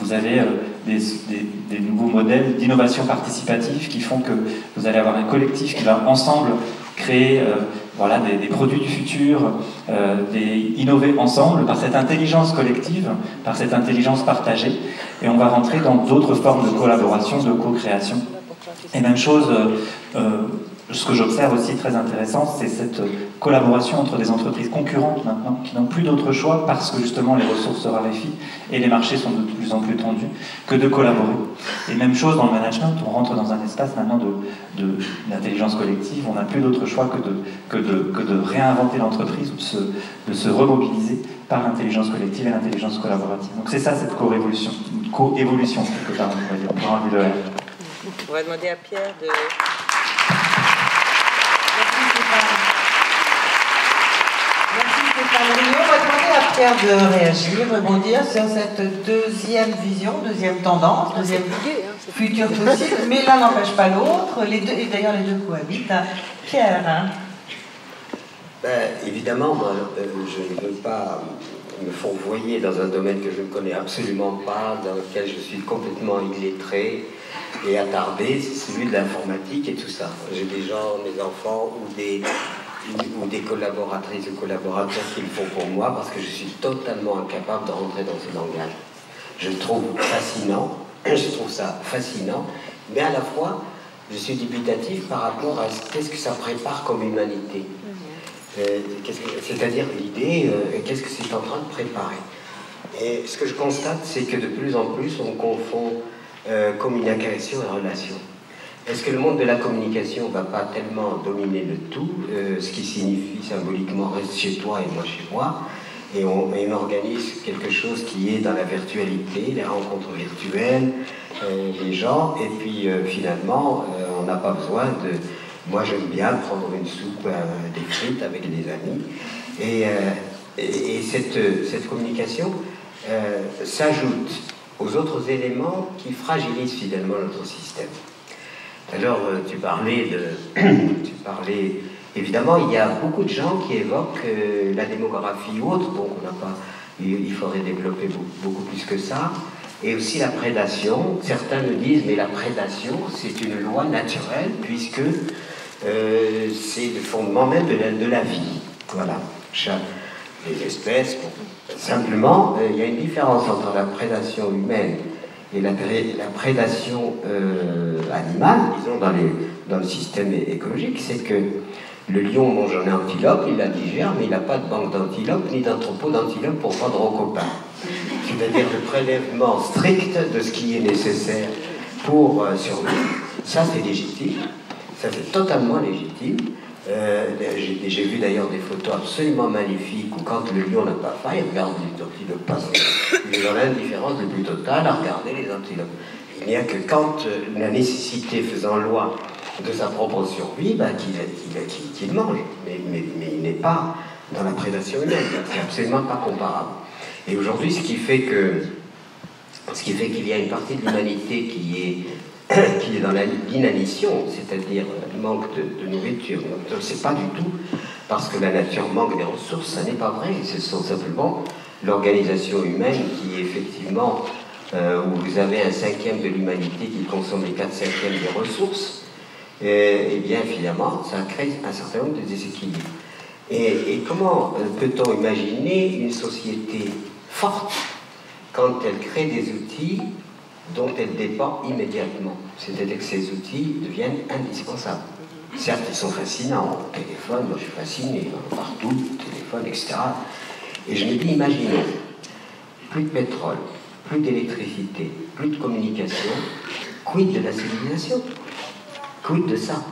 vous avez des nouveaux modèles d'innovation participative qui font que vous allez avoir un collectif qui va ensemble créer voilà, des produits du futur, innover ensemble par cette intelligence collective, par cette intelligence partagée, et on va rentrer dans d'autres formes de collaboration, de co-création. Et même chose, ce que j'observe aussi très intéressant, c'est cette collaboration entre des entreprises concurrentes maintenant, qui n'ont plus d'autre choix parce que justement les ressources se raréfient et les marchés sont de plus en plus tendus, que de collaborer. Et même chose dans le management, on rentre dans un espace maintenant d'intelligence collective, on n'a plus d'autre choix que de réinventer l'entreprise ou de se remobiliser par l'intelligence collective et l'intelligence collaborative. Donc c'est ça cette co-révolution, une co-évolution quelque part, on va dire, pour envie de l'air. On va demander à Pierre de... On va demander à Pierre de réagir, rebondir sur cette deuxième vision, deuxième tendance, deuxième futur possible, mais l'un n'empêche pas l'autre, les deux, et d'ailleurs les deux cohabitent. Pierre, hein? Évidemment, moi, je ne veux pas me fourvoyer dans un domaine que je ne connais absolument pas, dans lequel je suis complètement illettré et attardé, c'est celui de l'informatique et tout ça. J'ai des gens, mes enfants ou des collaboratrices ou collaborateurs qui le font pour moi parce que je suis totalement incapable de rentrer dans ce langage. Je le trouve fascinant, je trouve ça fascinant, mais à la fois, je suis dubitatif par rapport à qu'est-ce que ça prépare comme humanité. C'est-à-dire l'idée, qu'est-ce que c'est en train de préparer. Et ce que je constate, c'est que de plus en plus, on confond communication et relation. Est-ce que le monde de la communication ne va pas tellement dominer le tout, ce qui signifie symboliquement reste chez toi et moi chez moi, et on organise quelque chose qui est dans la virtualité, les rencontres virtuelles, les gens, et puis finalement, on n'a pas besoin de... Moi j'aime bien prendre une soupe, des frites avec des amis, et cette communication s'ajoute aux autres éléments qui fragilisent finalement notre système. Alors, tu parlais, évidemment, il y a beaucoup de gens qui évoquent la démographie ou autre, donc il faudrait développer beaucoup plus que ça, et aussi la prédation. Certains me disent, mais la prédation, c'est une loi naturelle, puisque c'est le fondement même de la vie. Voilà, les espèces. Bon. Simplement, il y a une différence entre la prédation humaine et la prédation animale, disons, dans le système écologique, c'est que le lion mange un antilope, il la digère, mais il n'a pas de banque d'antilopes ni d'entrepôt d'antilopes pour vendre aux copains. C'est-à-dire le prélèvement strict de ce qui est nécessaire pour survivre. Ça, c'est légitime. Ça, c'est totalement légitime. J'ai vu d'ailleurs des photos absolument magnifiques où quand le lion n'a pas faim, il regarde les antilopes passer. Il est dans l'indifférence le plus totale à regarder les antilopes. Il n'y a que quand la nécessité faisant loi de sa propre survie, qu'il mange. Mais il n'est pas dans la prédation humaine. C'est absolument pas comparable. Et aujourd'hui, ce qui fait qu'il y a une partie de l'humanité qui est dans l'inanition, c'est-à-dire le manque de nourriture. Donc, c'est pas du tout parce que la nature manque des ressources, ça n'est pas vrai. Ce sont simplement l'organisation humaine qui est effectivement, où vous avez un cinquième de l'humanité qui consomme les 4/5 des ressources, et bien finalement, ça crée un certain nombre de déséquilibres. Et comment peut-on imaginer une société forte quand elle crée des outils dont elle dépend immédiatement? C'est-à-dire que ces outils deviennent indispensables. Certes, ils sont fascinants. Le téléphone, moi je suis fasciné, partout, téléphone, etc. Et je me dis, imaginons, plus de pétrole, plus d'électricité, plus de communication, quid de la civilisation? Quid de ça?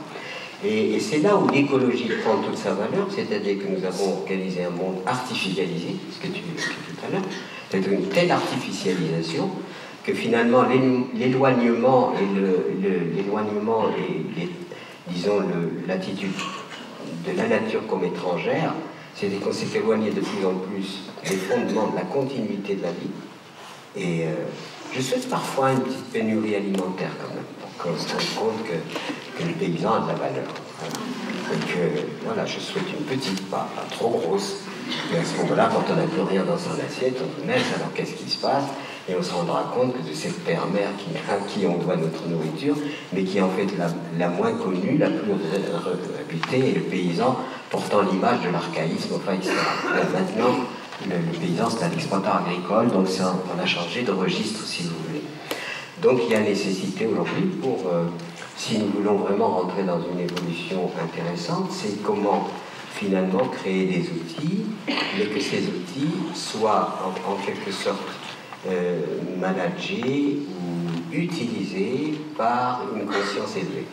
Et c'est là où l'écologie prend toute sa valeur, c'est-à-dire que nous avons organisé un monde artificialisé, ce que tu évoquais tout à l'heure, c'est une telle artificialisation que finalement l'éloignement et disons l'attitude de la nature comme étrangère, c'est qu'on s'est éloigné de plus en plus des fondements de la continuité de la vie. Et je souhaite parfois une petite pénurie alimentaire quand même, pour qu'on se rende compte que le paysan a de la valeur. Voilà. Et que voilà, je souhaite une petite, pas trop grosse. Et à ce moment-là, quand on n'a plus rien dans son assiette, on se laisse, alors qu'est-ce qui se passe? Et on se rendra compte que de cette terre-mère à qui on doit notre nourriture, mais qui est en fait la moins connue, la plus réputée, et le paysan portant l'image de l'archaïsme, enfin, etc. Maintenant, le paysan, c'est un exploitant agricole, donc on a changé de registre, si vous voulez. Donc il y a nécessité aujourd'hui pour, si nous voulons vraiment rentrer dans une évolution intéressante, c'est comment finalement créer des outils, mais que ces outils soient en quelque sorte managés ou utilisés par une conscience élevée.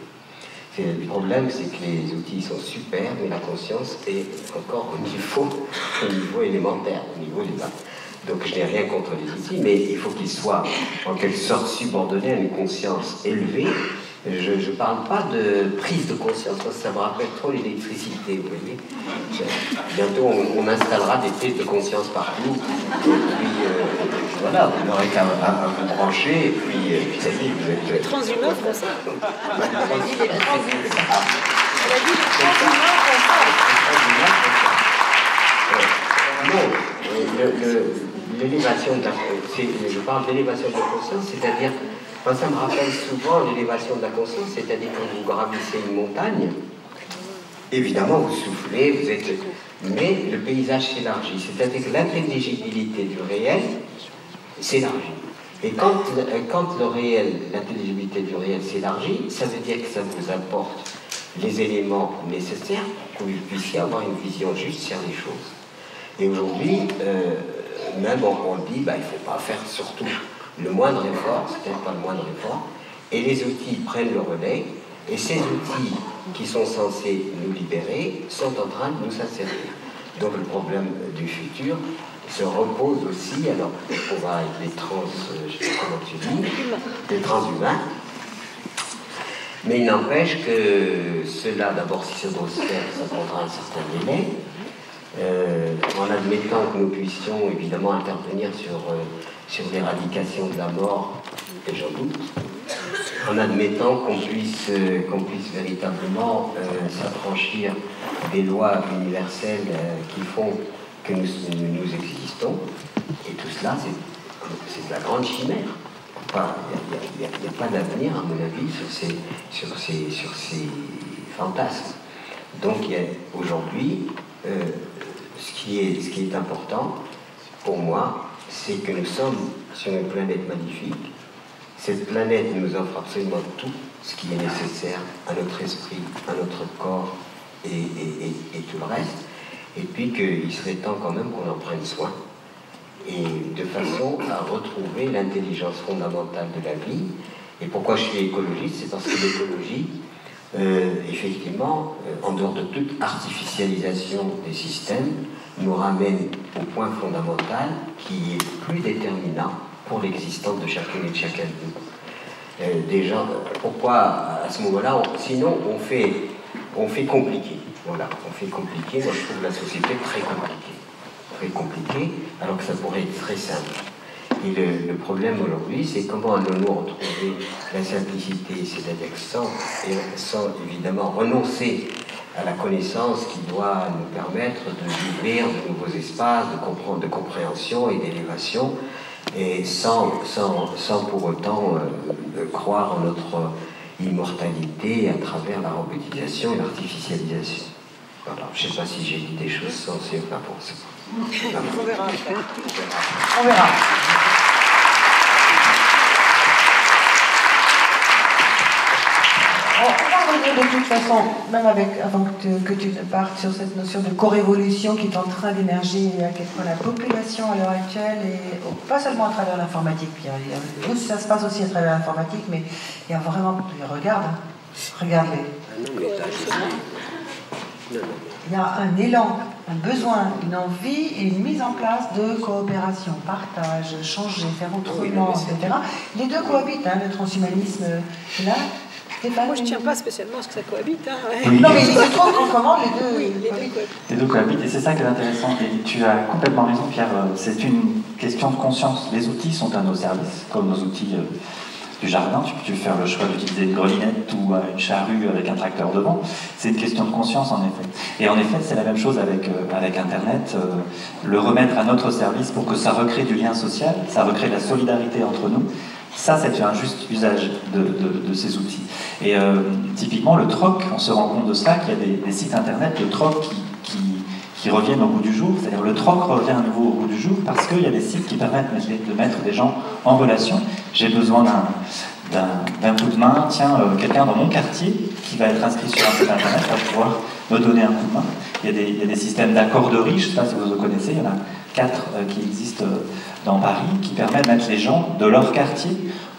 Le problème, c'est que les outils sont super, mais la conscience est encore au niveau élémentaire, au niveau des bases. Donc je n'ai rien contre les outils, mais il faut qu'ils soient en quelque sorte subordonnés à une conscience élevée. Je ne parle pas de prise de conscience, parce que ça me rappelle trop l'électricité, vous voyez. Bientôt, on installera des prises de conscience partout. Et puis, voilà, vous n'aurez qu'à vous brancher, et puis, ça y est, vous êtes... Les transhumains font ça. Elle a dit les transhumains Non, l'élévation de la... Je parle d'élévation de la conscience, c'est-à-dire... Moi, ça me rappelle souvent l'élévation de la conscience, c'est-à-dire quand vous gravissez une montagne, évidemment vous soufflez, vous êtes... mais le paysage s'élargit, c'est-à-dire que l'intelligibilité du réel s'élargit. Et quand le réel, l'intelligibilité du réel s'élargit, ça veut dire que ça vous apporte les éléments nécessaires pour que vous puissiez avoir une vision juste sur les choses. Et aujourd'hui, même on dit, il ne faut pas faire surtout le moindre effort, c'est peut-être pas le moindre effort, et les outils prennent le relais, et ces outils qui sont censés nous libérer sont en train de nous asservir. Donc le problème du futur se repose aussi, alors on va avec les je sais pas comment tu dis, les transhumains, mais il n'empêche que cela, d'abord si ça doit se faire, ça prendra un certain délai, en admettant que nous puissions évidemment intervenir sur l'éradication de la mort, et j'en doute, en admettant qu'on puisse véritablement s'affranchir des lois universelles qui font que nous existons, et tout cela, c'est de la grande chimère. Il n'y a pas d'avenir, à mon avis, sur ces fantasmes. Donc aujourd'hui, ce qui est important pour moi, c'est que nous sommes sur une planète magnifique. Cette planète nous offre absolument tout ce qui est nécessaire à notre esprit, à notre corps et tout le reste. Et puis qu'il serait temps quand même qu'on en prenne soin. Et de façon à retrouver l'intelligence fondamentale de la vie. Et pourquoi je suis écologiste? C'est parce que l'écologie, effectivement, en dehors de toute artificialisation des systèmes, nous ramène au point fondamental qui est plus déterminant pour l'existence de chacune et de chacun de nous. Déjà, pourquoi à ce moment-là, sinon on fait compliqué. Voilà, on fait compliqué. Moi je trouve la société très compliquée. Très compliquée, alors que ça pourrait être très simple. Et le problème aujourd'hui, c'est comment allons-nous retrouver la simplicité, c'est-à-dire sans évidemment renoncer à la connaissance qui doit nous permettre d'ouvrir de nouveaux espaces de compréhension et d'élévation, et sans pour autant croire en notre immortalité à travers la robotisation et l'artificialisation. Voilà, je ne sais pas si j'ai dit des choses sensées ou pas pour ça. On verra. On verra. On va revenir de toute façon, même avant que tu ne partes sur cette notion de co-révolution qui est en train d'émerger, et à quel point la population à l'heure actuelle, et pas seulement à travers l'informatique, ça se passe aussi à travers l'informatique, mais il y a vraiment, regarde-les. Il y a un élan, un besoin, une envie et une mise en place de coopération, partage, changer, faire autrement, etc. Les deux cohabitent, hein, le transhumanisme là. Moi, je ne tiens pas spécialement à ce que ça cohabite. Hein, ouais. Oui. Non, mais il se trouve comment les deux. Oui, les deux cohabitent. Les deux cohabitent, et c'est ça qui est intéressant. Et tu as complètement raison, Pierre. C'est une question de conscience. Les outils sont à nos services, comme nos outils du jardin. Tu peux faire le choix d'utiliser une grelinette ou une charrue avec un tracteur devant. C'est une question de conscience, en effet. Et en effet, c'est la même chose avec Internet. Le remettre à notre service pour que ça recrée du lien social, ça recrée de la solidarité entre nous. Ça, c'est un juste usage de ces outils. Et typiquement, le troc, on se rend compte de ça, qu'il y a des sites internet de troc qui reviennent au goût du jour. C'est-à-dire le troc revient à nouveau au goût du jour parce qu'il y a des sites qui permettent de mettre des gens en relation. J'ai besoin d'un coup de main, tiens, quelqu'un dans mon quartier qui va être inscrit sur un site internet va pouvoir me donner un coup de main. Il y a des systèmes d'accorderie, je ne sais pas si vous le connaissez, il y en a 4 qui existent dans Paris, qui permettent de mettre les gens de leur quartier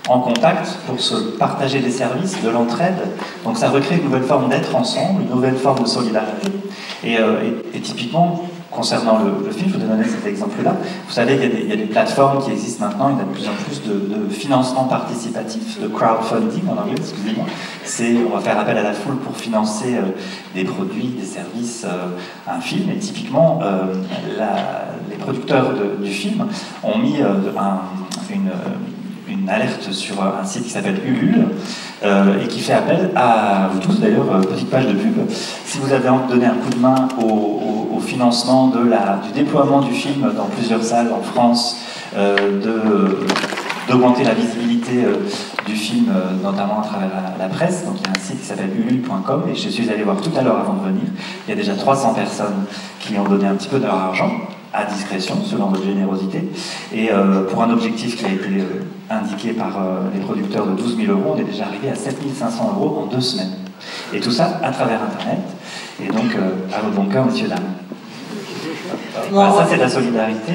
en contact pour se partager des services, de l'entraide. Donc ça recrée une nouvelle forme d'être ensemble, une nouvelle forme de solidarité. Et typiquement, concernant le film, je vous ai donné cet exemple-là. Vous savez qu'il y a des plateformes qui existent maintenant, il y a de plus en plus de financement participatif, de crowdfunding en anglais, excusez-moi. On va faire appel à la foule pour financer des produits, des services, un film. Et typiquement, les producteurs du film ont mis une alerte sur un site qui s'appelle Ulule et qui fait appel à vous tous, d'ailleurs, petite page de pub. Si vous avez envie de donner un coup de main au financement du déploiement du film dans plusieurs salles en France, d'augmenter la visibilité du film, notamment à travers la presse. Donc il y a un site qui s'appelle ulule.com et je suis allé voir tout à l'heure avant de venir. Il y a déjà 300 personnes qui ont donné un petit peu de leur argent, à discrétion, selon votre générosité. Et pour un objectif qui a été indiqué par les producteurs de 12 000 €, on est déjà arrivé à 7 500 € en 2 semaines. Et tout ça à travers Internet. Et donc, à votre bon cœur, messieurs, dames. Voilà, ça, c'est la solidarité,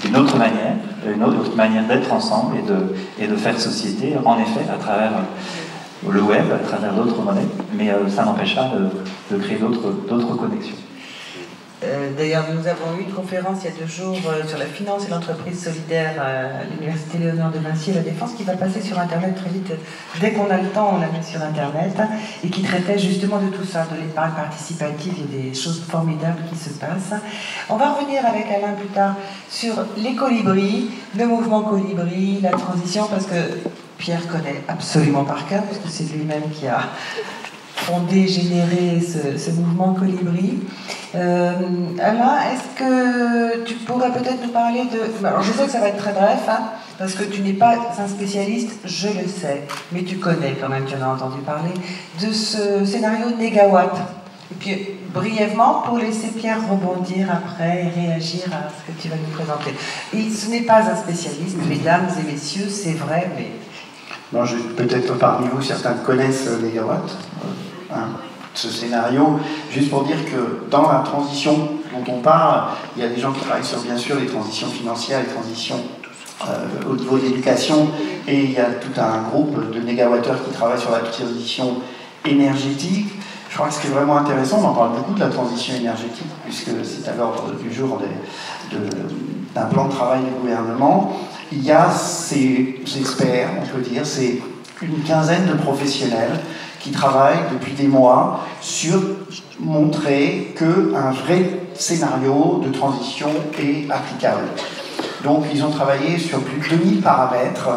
une autre manière d'être ensemble et de faire société, en effet, à travers le web, à travers d'autres monnaies. Mais ça n'empêche pas de créer d'autres connexions. D'ailleurs, nous avons eu une conférence il y a 2 jours sur la finance et l'entreprise solidaire à l'Université Léonard de Vinci et la Défense, qui va passer sur Internet très vite. Dès qu'on a le temps, on la met sur Internet, et qui traitait justement de tout ça, de l'épargne participative. Il y a des choses formidables qui se passent. On va revenir avec Alain plus tard sur les colibris, le mouvement colibri, la transition, parce que Pierre connaît absolument par cœur, parce que c'est lui-même qui a fondé, généré ce mouvement colibri. Alain, est-ce que tu pourrais peut-être nous parler de... Alors je sais que ça va être très bref, hein, parce que tu n'es pas un spécialiste, je le sais, mais tu connais quand même, tu en as entendu parler, de ce scénario Négawatt. Et puis brièvement, pour laisser Pierre rebondir après et réagir à ce que tu vas nous présenter. Et ce n'est pas un spécialiste, mesdames et messieurs, c'est vrai, mais... Non, peut-être parmi vous, certains connaissent Négawatt. Ce scénario, juste pour dire que dans la transition dont on parle, il y a des gens qui travaillent sur, bien sûr, les transitions financières, les transitions au niveau de l'éducation, et il y a tout un groupe de négawatteurs qui travaillent sur la transition énergétique. Je crois que ce qui est vraiment intéressant, on en parle beaucoup de la transition énergétique, puisque c'est à l'ordre du jour d'un plan de travail du gouvernement. Il y a ces experts, on peut dire, c'est une quinzaine de professionnels qui travaillent depuis des mois sur montrer qu'un vrai scénario de transition est applicable. Donc ils ont travaillé sur plus de 2000 paramètres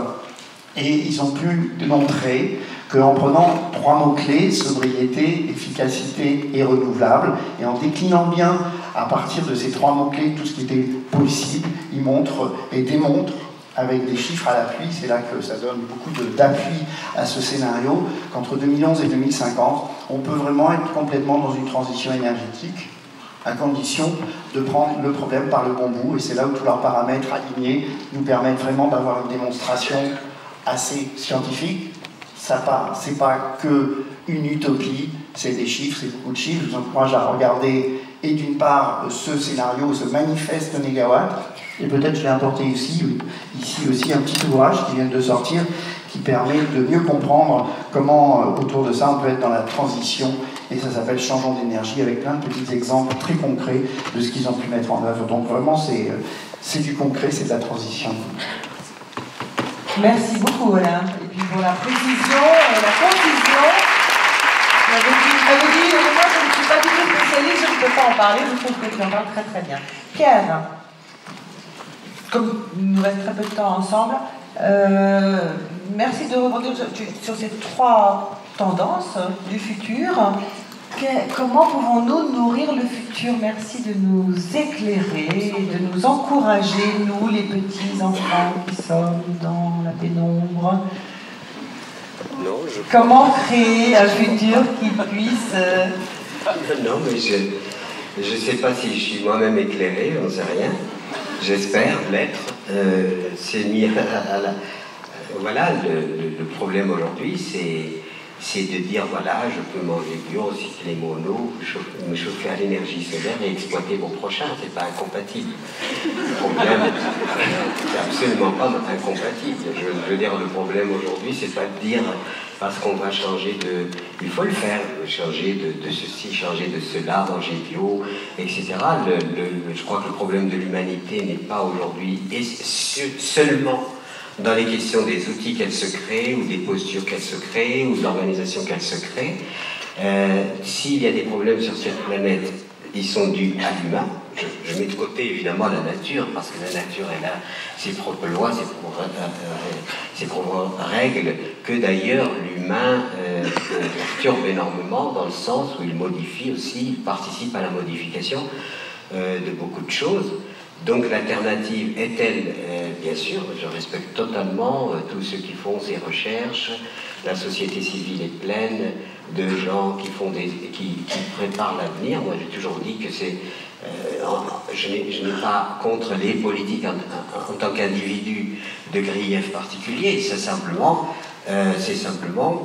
et ils ont pu démontrer qu'en prenant 3 mots-clés, sobriété, efficacité et renouvelable, et en déclinant bien à partir de ces 3 mots-clés tout ce qui était possible, ils montrent et démontrent avec des chiffres à l'appui, c'est là que ça donne beaucoup d'appui à ce scénario, qu'entre 2011 et 2050, on peut vraiment être complètement dans une transition énergétique, à condition de prendre le problème par le bon bout, et c'est là où tous leurs paramètres alignés nous permettent vraiment d'avoir une démonstration assez scientifique. C'est pas que une utopie, c'est des chiffres, c'est beaucoup de chiffres. Je vous encourage à regarder, et d'une part, ce scénario, ce manifeste Négawatt, et peut-être je l'ai apporté ici aussi un petit ouvrage qui vient de sortir, qui permet de mieux comprendre comment, autour de ça, on peut être dans la transition. Et ça s'appelle Changeons d'énergie, avec plein de petits exemples très concrets de ce qu'ils ont pu mettre en œuvre. Donc vraiment, c'est du concret, c'est de la transition. Merci beaucoup, Alain. Et puis pour la précision et la conclusion, j'avais dit, moi je ne suis pas du tout spécialiste, je ne peux pas en parler, je trouve que tu en parles très très bien. Pierre, comme il nous reste très peu de temps ensemble, merci de rebondir sur ces 3 tendances du futur. Comment pouvons-nous nourrir le futur? Merci de nous éclairer, de nous encourager, nous les petits enfants qui sommes dans la pénombre. Non, Comment créer un futur qui puisse... Non, mais je ne sais pas si je suis moi-même éclairé, on ne sait rien. J'espère l'être. C'est mis à la... Voilà, le problème aujourd'hui, c'est de dire, voilà, je peux manger bio, recycler mon eau, me chauffer à l'énergie solaire et exploiter mon prochain, c'est pas incompatible. Le problème, c'est absolument pas incompatible. Je veux dire, le problème aujourd'hui, c'est pas de dire, parce qu'on va changer de... Il faut le faire, changer de ceci, changer de cela, manger bio, etc. Je crois que le problème de l'humanité n'est pas aujourd'hui seulement dans les questions des outils qu'elle se crée, ou des postures qu'elle se crée, ou de l'organisation qu'elle se crée. S'il y a des problèmes sur cette planète, ils sont dus à l'humain. Je mets de côté évidemment la nature, parce que la nature, elle a ses propres lois, ses propres règles, que d'ailleurs l'humain perturbe énormément, dans le sens où il modifie aussi, il participe à la modification de beaucoup de choses. Donc l'alternative est-elle, bien sûr, je respecte totalement tous ceux qui font ces recherches, la société civile est pleine de gens qui préparent l'avenir. Moi j'ai toujours dit que c'est... je n'ai pas contre les politiques en tant qu'individu de grief particulier, c'est simplement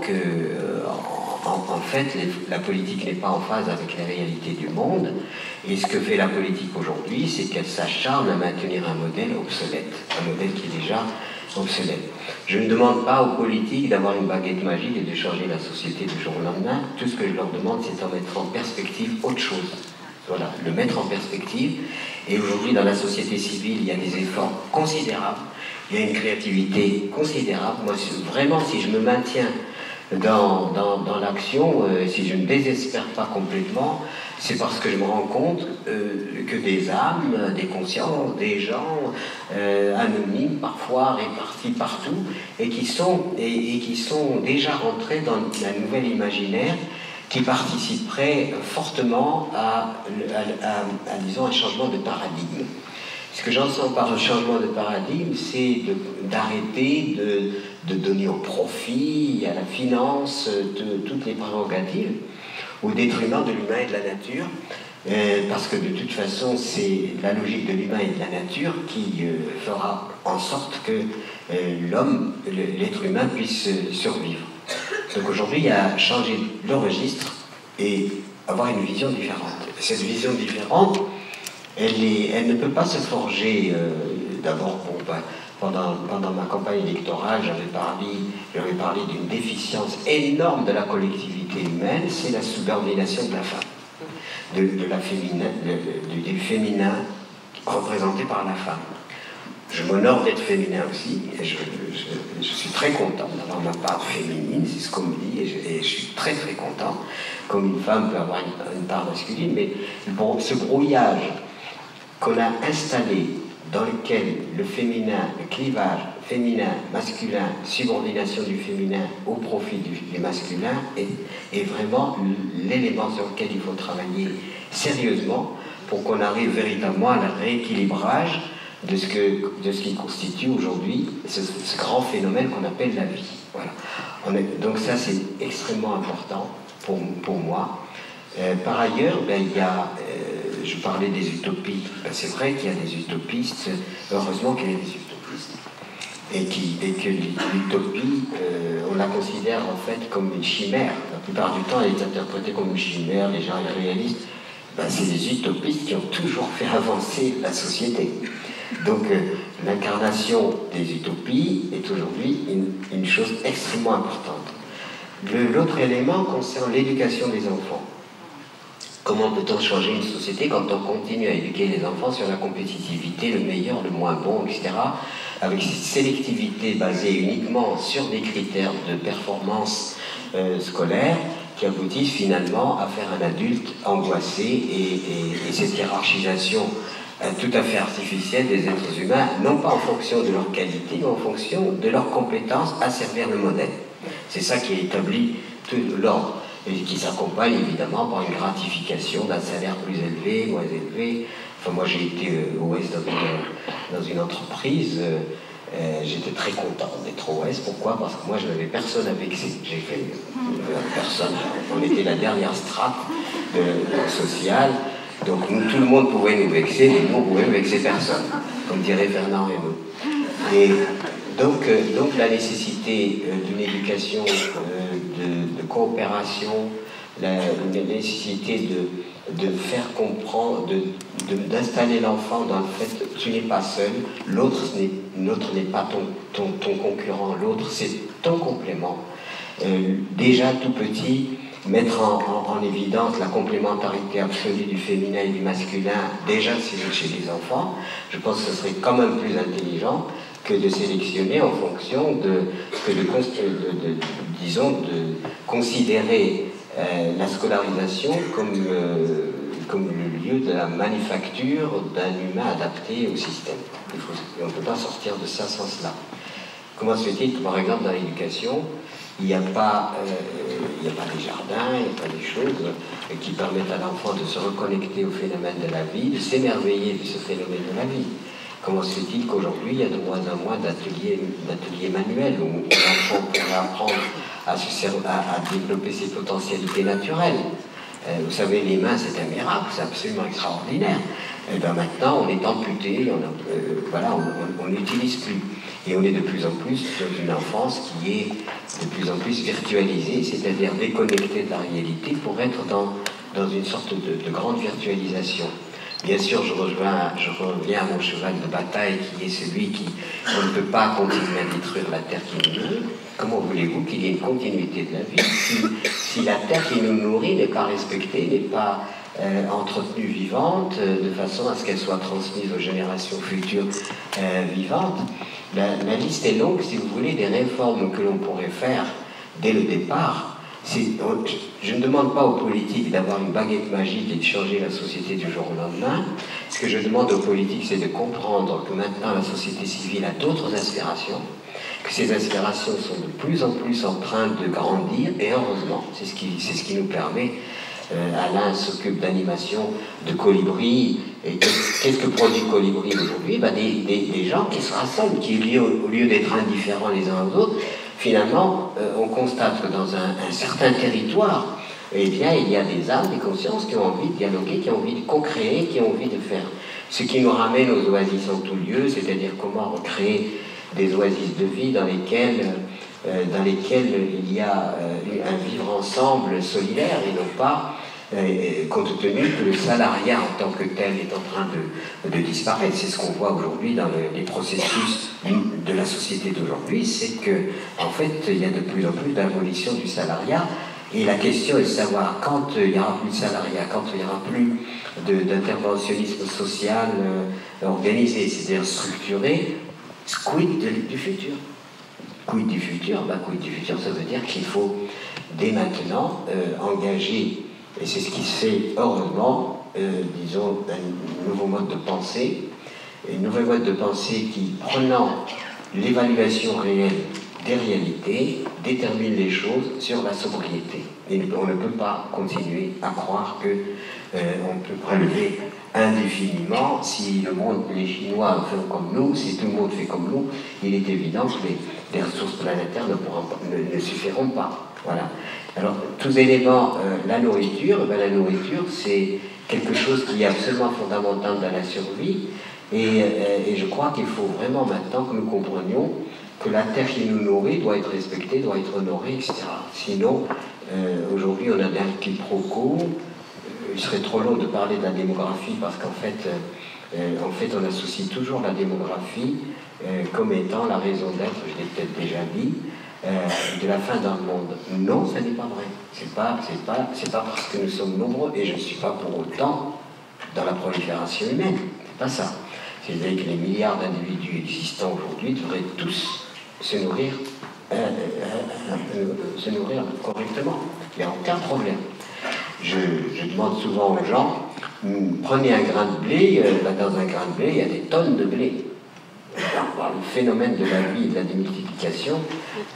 que... En fait, la politique n'est pas en phase avec les réalités du monde. Et ce que fait la politique aujourd'hui, c'est qu'elle s'acharne à maintenir un modèle obsolète, un modèle qui est déjà obsolète. Je ne demande pas aux politiques d'avoir une baguette magique et de changer la société du jour au lendemain. Tout ce que je leur demande, c'est d'en mettre en perspective autre chose. Voilà, le mettre en perspective. Et aujourd'hui, dans la société civile, il y a des efforts considérables. Il y a une créativité considérable. Moi, vraiment, si je me maintiens dans l'action, si je ne désespère pas complètement, c'est parce que je me rends compte que des âmes, des consciences, des gens anonymes, parfois répartis partout, et qui sont déjà rentrés dans un nouvel imaginaire qui participerait fortement à disons, un changement de paradigme. Ce que j'entends par un changement de paradigme, c'est d'arrêter de donner au profit, à la finance, toutes les prérogatives, au détriment de l'humain et de la nature, parce que de toute façon, c'est la logique de l'humain et de la nature qui fera en sorte que l'être humain puisse survivre. Donc aujourd'hui, il y a changer le registre et avoir une vision différente. Cette vision différente, elle ne peut pas se forger d'abord pendant ma campagne électorale, j'avais parlé d'une déficience énorme de la collectivité humaine, c'est la subordination de la femme, du féminin représenté par la femme. Je m'honore d'être féminin aussi, et je suis très content d'avoir ma part féminine, c'est ce qu'on me dit, et je suis très très content, comme une femme peut avoir une part masculine, mais bon, ce brouillage qu'on a installé, dans lequel le féminin, le clivage féminin, masculin, subordination du féminin au profit du masculin est vraiment l'élément sur lequel il faut travailler sérieusement pour qu'on arrive véritablement à le rééquilibrage de ce qui constitue aujourd'hui ce grand phénomène qu'on appelle la vie. Voilà. Donc ça, c'est extrêmement important pour moi. Par ailleurs, il y a... je parlais des utopies. C'est vrai qu'il y a des utopistes, heureusement qu'il y a des utopistes, et que l'utopie, on la considère en fait comme une chimère. La plupart du temps, elle est interprétée comme une chimère, les gens réalistes. C'est les utopistes qui ont toujours fait avancer la société. Donc l'incarnation des utopies est aujourd'hui une chose extrêmement importante. L'autre élément concerne l'éducation des enfants. Comment peut-on changer une société quand on continue à éduquer les enfants sur la compétitivité, le meilleur, le moins bon, etc., avec cette sélectivité basée uniquement sur des critères de performance scolaire qui aboutissent finalement à faire un adulte angoissé et cette hiérarchisation tout à fait artificielle des êtres humains, non pas en fonction de leur qualité, mais en fonction de leurs compétences à servir le modèle. C'est ça qui établit tout l'ordre, et qui s'accompagne évidemment par une gratification d'un salaire plus élevé, moins élevé. Enfin, moi j'ai été au Ouest dans une entreprise, j'étais très content d'être au Ouest. Pourquoi? Parce que moi je n'avais personne à vexer. J'ai fait personne. On était la dernière strate sociale, donc nous, tout le monde pouvait nous vexer, mais nous on pouvait vexer personne, comme dirait Fernand Reynaud. Et donc la nécessité d'une éducation de coopération, la nécessité de faire comprendre, d'installer l'enfant dans le fait que tu n'es pas seul, l'autre n'est pas ton concurrent, l'autre c'est ton complément. Déjà tout petit, mettre en évidence la complémentarité absolue du féminin et du masculin, déjà chez les enfants, je pense que ce serait quand même plus intelligent que de sélectionner en fonction de considérer la scolarisation comme le lieu de la manufacture d'un humain adapté au système. On ne peut pas sortir de ça sans cela. Comment se fait-il que, par exemple, dans l'éducation, il n'y a pas des jardins, il n'y a pas des choses qui permettent à l'enfant de se reconnecter au phénomène de la vie, de s'émerveiller de ce phénomène de la vie? Comment se fait-il qu'aujourd'hui, il y a de moins en moins d'ateliers manuels où l'enfant pourrait apprendre à développer ses potentialités naturelles? Vous savez, les mains, c'est un miracle, c'est absolument extraordinaire. Et bien maintenant, on est amputé, on n'utilise plus. Et on est de plus en plus dans une enfance qui est de plus en plus virtualisée, c'est-à-dire déconnectée de la réalité pour être dans une sorte de grande virtualisation. Bien sûr, je reviens à mon cheval de bataille qui est celui on ne peut pas continuer à détruire la terre qui nous nourrit. Comment voulez-vous qu'il y ait une continuité de la vie si la terre qui nous nourrit n'est pas respectée, n'est pas entretenue vivante, de façon à ce qu'elle soit transmise aux générations futures vivantes? La liste est longue, si vous voulez, des réformes que l'on pourrait faire dès le départ. Je ne demande pas aux politiques d'avoir une baguette magique et de changer la société du jour au lendemain. Ce que je demande aux politiques, c'est de comprendre que maintenant la société civile a d'autres aspirations, que ces aspirations sont de plus en plus en train de grandir, et heureusement, c'est ce qui nous permet. Alain s'occupe d'animation de colibris. Et qu'est-ce que produit Colibri aujourd'hui? Des gens qui se rassemblent, qui au lieu d'être indifférents les uns aux autres, finalement, on constate que dans un certain territoire, eh bien, il y a des âmes, des consciences qui ont envie de dialoguer, qui ont envie de co-créer, qui ont envie de faire. Ce qui nous ramène aux oasis en tout lieu, c'est-à-dire comment recréer des oasis de vie dans lesquelles il y a un vivre ensemble solidaire et non pas, compte tenu que le salariat en tant que tel est en train de disparaître. C'est ce qu'on voit aujourd'hui dans les processus de la société d'aujourd'hui, c'est que en fait il y a de plus en plus d'abolition du salariat, et la question est de savoir quand il n'y aura plus de salariat, quand il n'y aura plus d'interventionnisme social organisé, c'est-à-dire structuré, quid du futur? Quid du futur? Quid du futur, ça veut dire qu'il faut dès maintenant engager, et c'est ce qui se fait heureusement, disons, un nouveau mode de pensée, une nouvelle mode de pensée qui, prenant l'évaluation réelle des réalités, détermine les choses sur la sobriété. Et on ne peut pas continuer à croire on peut prélever indéfiniment. Si les Chinois font comme nous, si tout le monde fait comme nous, il est évident que les ressources planétaires ne suffiront pas. Voilà. Alors, tous éléments, la nourriture, c'est quelque chose qui est absolument fondamental dans la survie, et je crois qu'il faut vraiment maintenant que nous comprenions que la terre qui nous nourrit doit être respectée, doit être honorée, etc. Sinon, aujourd'hui, on a un quiproquo. Il serait trop long de parler de la démographie parce qu'en fait, En fait, on associe toujours la démographie comme étant la raison d'être, je l'ai peut-être déjà dit, de la fin d'un monde. Non, ça n'est pas vrai. C'est pas parce que nous sommes nombreux, et je ne suis pas pour autant dans la prolifération humaine. C'est pas ça. C'est-à-dire que les milliards d'individus existants aujourd'hui devraient tous se nourrir correctement. Il n'y a aucun problème. Je demande souvent aux gens, prenez un grain de blé, dans un grain de blé, il y a des tonnes de blé. Alors, le phénomène de la vie, de la démultiplication,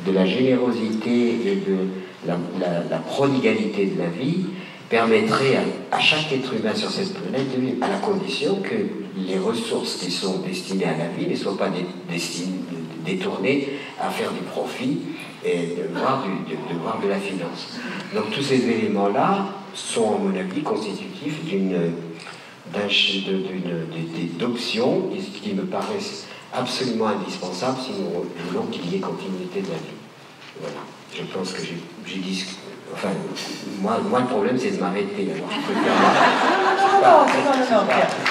de la générosité et de la prodigalité de la vie permettrait à chaque être humain sur cette planète de vivre, à la condition que les ressources qui sont destinées à la vie ne soient pas détournées à faire du profit et de voir de la finance. Donc tous ces éléments-là sont, à mon avis, constitutifs d'options qui me paraissent absolument indispensables si nous voulons qu'il y ait continuité de la vie. Voilà. Je pense que j'ai dit... Enfin, moi, le problème, c'est de m'arrêter. Alors, je peux faire... Non.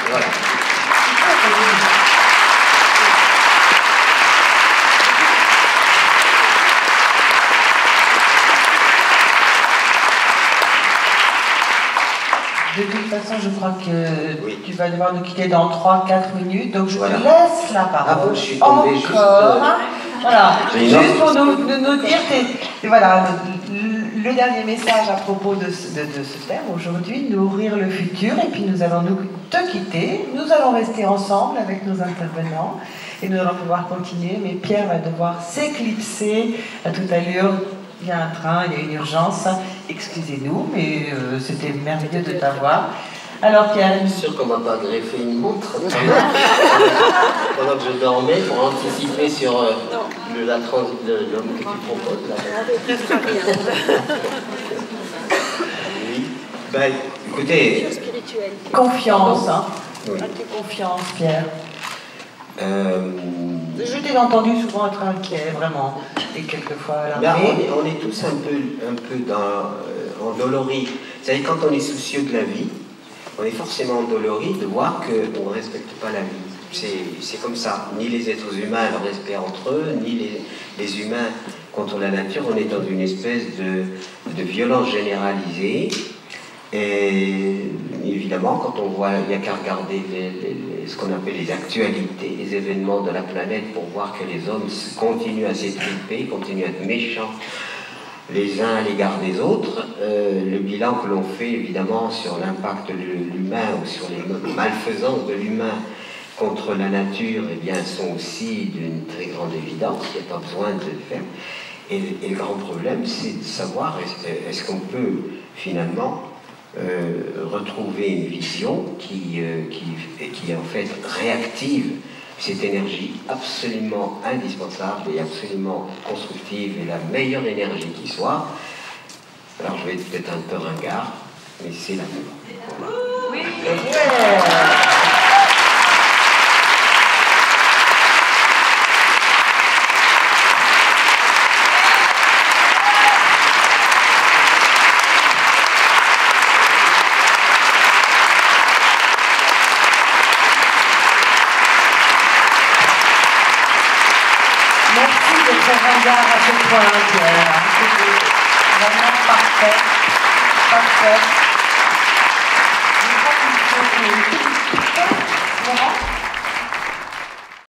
Voilà. De toute façon, je crois que oui. Tu vas devoir nous quitter dans 3-4 minutes, donc je te laisse la parole. Ah bon, je suis tombée juste... Voilà, juste pour nous dire, voilà, le dernier message à propos de ce thème aujourd'hui, nourrir le futur, et puis nous allons te quitter, nous allons rester ensemble avec nos intervenants, et nous allons pouvoir continuer, mais Pierre va devoir s'éclipser à toute allure. Il y a un train, il y a une urgence, excusez-nous, mais c'était merveilleux de t'avoir. Alors Pierre... Je suis sûr qu'on ne va pas greffer une montre pendant que je dormais pour anticiper sur l'homme que tu proposes. Là. Oui. Ben, écoutez... Confiance, hein. Oui. Confiance, Pierre. Je t'ai entendu souvent être inquiet, vraiment, et quelquefois alarmé. On est tous un peu endoloris. Vous savez, quand on est soucieux de la vie, on est forcément endolori de voir qu'on ne respecte pas la vie. C'est comme ça. Ni les êtres humains le respectent entre eux, ni les humains contre la nature. On est dans une espèce de violence généralisée. Et évidemment, quand on voit, il n'y a qu'à regarder ce qu'on appelle les actualités, les événements de la planète pour voir que les hommes continuent à s'étriper, continuent à être méchants les uns à l'égard des autres. Le bilan que l'on fait évidemment sur l'impact de l'humain ou sur les malfaisances de l'humain contre la nature, eh bien, sont aussi d'une très grande évidence. Il n'y a pas besoin de le faire. Et le grand problème, c'est de savoir est-ce qu'on peut finalement retrouver une vision qui en fait réactive cette énergie absolument indispensable et absolument constructive et la meilleure énergie qui soit. Alors je vais être peut-être un peu ringard, mais c'est l'amour. Voilà. Oui. Ringard à ce point, Pierre. C'était vraiment parfait. Parfait. Je crois qu'il faut que... Laurent ?